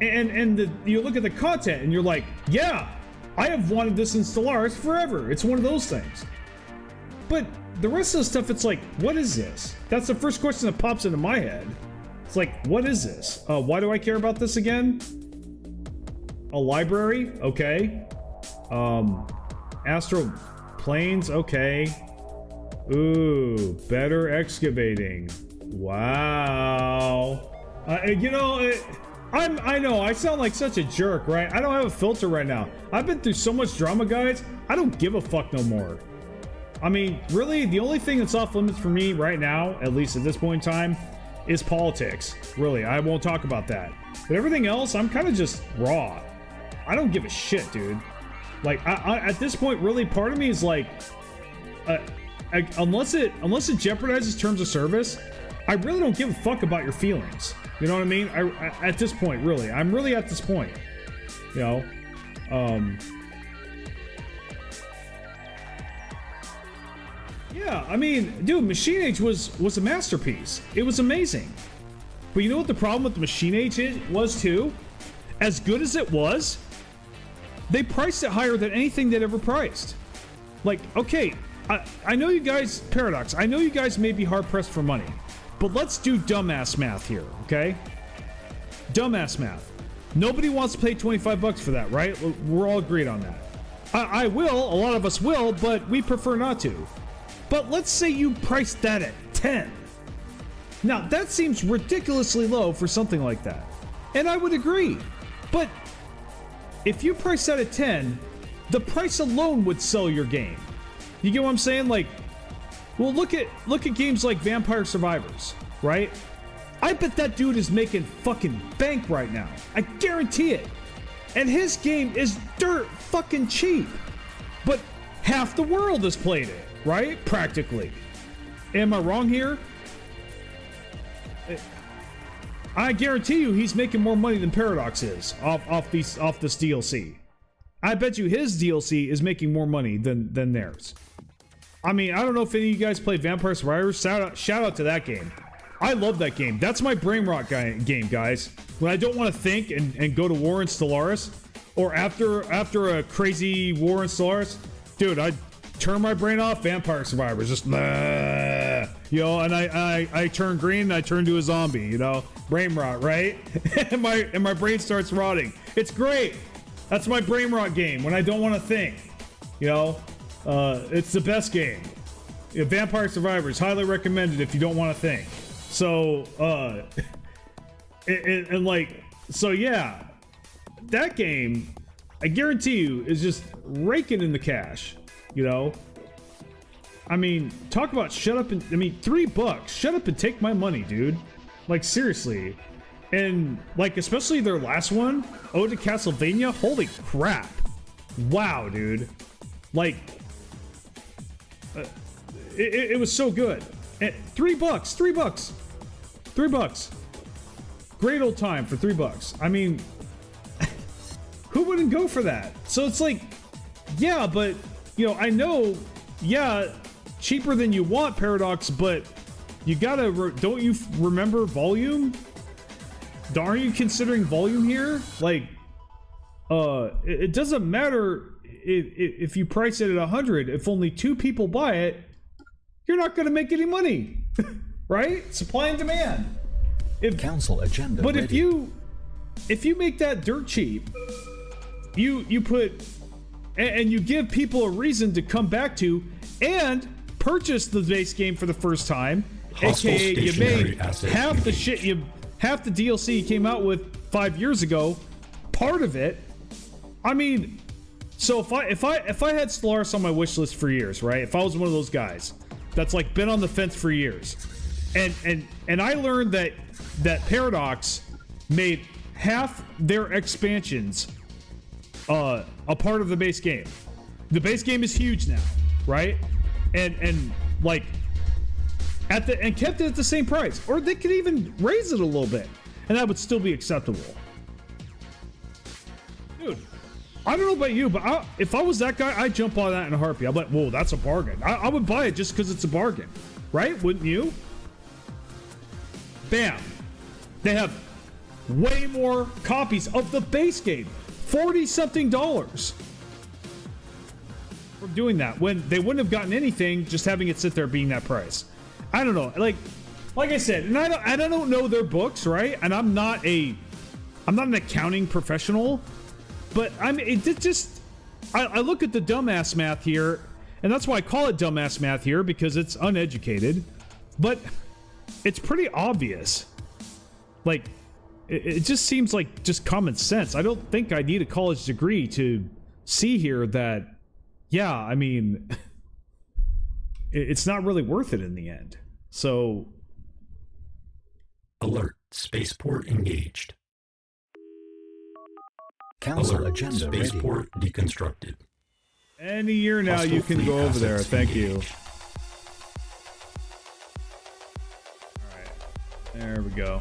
And you look at the content and you're like, yeah, I have wanted this in Stellaris forever. It's one of those things. But the rest of the stuff, it's like, what is this? That's the first question that pops into my head. It's like, what is this? Why do I care about this again? A library? Okay. Astral Planes? Okay. Ooh, better excavating. Wow. You know, I know I sound like such a jerk, right? I don't have a filter right now. I've been through so much drama, guys. I don't give a fuck no more. I mean, really, the only thing that's off limits for me right now, at least at this point in time, is politics. Really, I won't talk about that. But everything else, I'm kind of just raw. I don't give a shit, dude. Like, at this point, really, part of me is like, unless it jeopardizes terms of service, I really don't give a fuck about your feelings. You know what I mean? At this point, really, I'm really at this point. You know, yeah, I mean, dude, Machine Age was a masterpiece. It was amazing. But you know what the problem with the Machine Age was too? As good as it was, they priced it higher than anything they'd ever priced. Like, okay, I know you guys, Paradox, I know you guys may be hard-pressed for money, but let's do dumbass math here, okay? Dumbass math. Nobody wants to pay $25 for that, right? We're all agreed on that. I will, a lot of us will, but we prefer not to. But let's say you priced that at 10. Now, that seems ridiculously low for something like that. And I would agree. But if you price that at 10, the price alone would sell your game. You get what I'm saying? Like, well, look at games like Vampire Survivors, right? I bet that dude is making fucking bank right now. I guarantee it. And his game is dirt fucking cheap. But half the world has played it, right? Practically. Am I wrong here? I guarantee you he's making more money than Paradox is off this DLC. I bet you his DLC is making more money than theirs. I mean, I don't know if any of you guys play Vampire Survivors. Shout out to that game. I love that game. That's my brain rot game, guys. When I don't want to think and go to war in Stellaris, or after a crazy war in Stellaris, dude, I turn my brain off. Vampire Survivors, just you know, and I turn green and I turn to a zombie. You know, brain rot, right? and my brain starts rotting. It's great. That's my brain rot game when I don't want to think. You know, it's the best game. Yeah, Vampire Survivors, highly recommended if you don't want to think. So, and like, so yeah, that game, I guarantee you, is just raking in the cash. You know, I mean, talk about shut up and, I mean, $3. Shut up and take my money, dude. Like, seriously. And like, especially their last one, Ode to Castlevania. Holy crap! Wow, dude. Like, it was so good. And $3. $3. Great old time for $3. I mean, who wouldn't go for that? So it's like, yeah, but you know, I know, yeah, cheaper than you want, Paradox, but you gotta, don't you remember volume? Aren't you considering volume here? Like, it doesn't matter if you price it at 100. If only 2 people buy it, you're not gonna make any money, right? Supply and demand. Council agenda. But ready. if you make that dirt cheap, you put and you give people a reason to come back to and purchase the base game for the first time, Hostile aka you stationary made asset half the unique. half the DLC you came out with 5 years ago, part of it. I mean, so if I had Stellaris on my wish list for years, right? If I was one of those guys that's like been on the fence for years, and I learned that Paradox made half their expansions a part of the base game. The base game is huge now, right? And like and kept it at the same price, or they could even raise it a little bit. and that would still be acceptable. Dude, I don't know about you, but if I was that guy, I'd jump on that in a heartbeat. I'm like, whoa, that's a bargain. I would buy it just because it's a bargain, right? Wouldn't you? Bam. They have way more copies of the base game. $40-something for doing that when they wouldn't have gotten anything just having it sit there being that price. I don't know. Like I said, and I don't know their books, right? And I'm not an accounting professional. But I mean, I look at the dumbass math here, and that's why I call it dumbass math here, because it's uneducated, but it's pretty obvious. Like, it just seems like just common sense. I don't think I need a college degree to see here that, yeah, I mean, it's not really worth it in the end. So. Alert. Spaceport engaged. Council Alert. agenda ready. Spaceport deconstructed. Any year now Hostile you can fleet go over there. assets Thank you. engaged. Alright. There we go.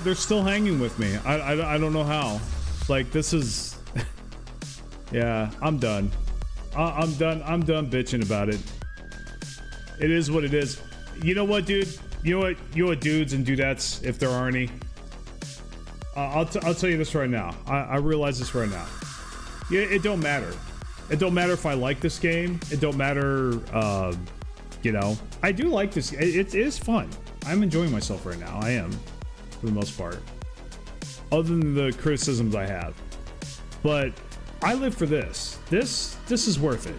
They're still hanging with me. I don't know how. Like, this is... Yeah, I'm done. I'm done bitching about it. It is what it is. You know what, dude? You know what dudes and dudettes, if there are any? I'll tell you this right now. I realize this right now. Yeah, it don't matter. It don't matter if I like this game. It don't matter, you know. I do like this. It is fun. I'm enjoying myself right now. I am, for the most part. Other than the criticisms I have. But I live for this. This is worth it.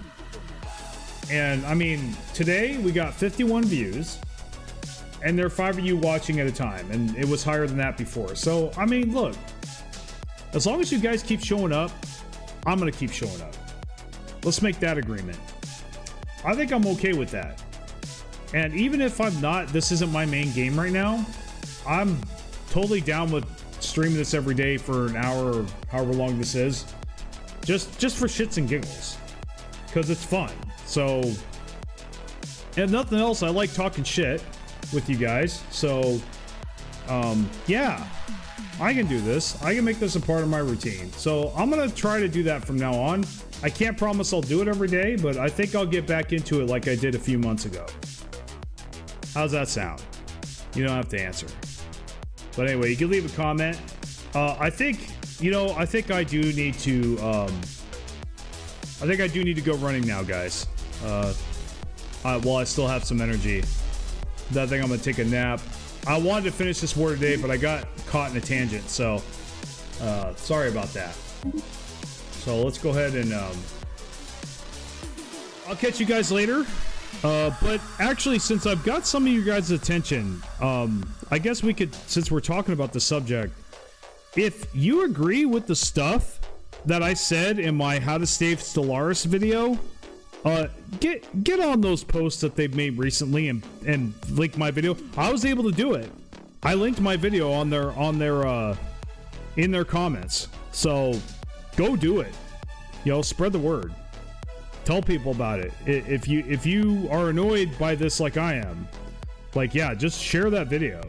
And I mean, today we got 51 views, and there are 5 of you watching at a time, and it was higher than that before. So I mean, look, as long as you guys keep showing up, I'm gonna keep showing up. Let's make that agreement. I think I'm okay with that. And even if I'm not, this isn't my main game right now, I'm totally down with streaming this every day for an hour or however long this is. Just for shits and giggles, because it's fun. So, and nothing else, I like talking shit with you guys. So, yeah, I can do this. I can make this a part of my routine. So I'm gonna try to do that from now on. I can't promise I'll do it every day, but I think I'll get back into it like I did a few months ago. How's that sound? You don't have to answer. But anyway, you can leave a comment. I think I do need to go running now, guys. While I still have some energy. I think I'm gonna take a nap. I wanted to finish this war today, but I got caught in a tangent, so sorry about that. So let's go ahead and I'll catch you guys later. But actually, since I've got some of you guys' attention, I guess we could, since we're talking about the subject, if you agree with the stuff that I said in my How to Save Stellaris video, get on those posts that they've made recently and link my video. I was able to do it. I linked my video on their in their comments. So go do it. Spread the word. Tell people about it. If you are annoyed by this like I am, yeah, just share that video.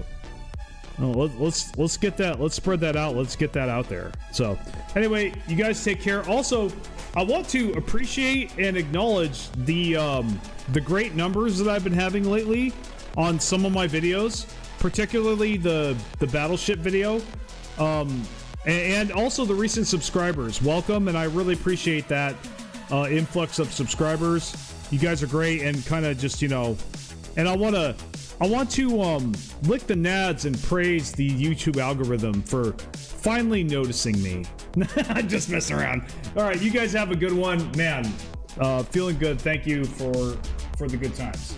Let's get that. Let's spread that out. Let's get that out there. So anyway, you guys take care. Also, I want to appreciate and acknowledge the great numbers that I've been having lately on some of my videos, particularly the battleship video, and also the recent subscribers. Welcome, and I really appreciate that influx of subscribers. You guys are great, and kind of just and I want to lick the nads and praise the YouTube algorithm for finally noticing me. I'm just messing around. All right, you guys have a good one, man. Feeling good. Thank you for the good times.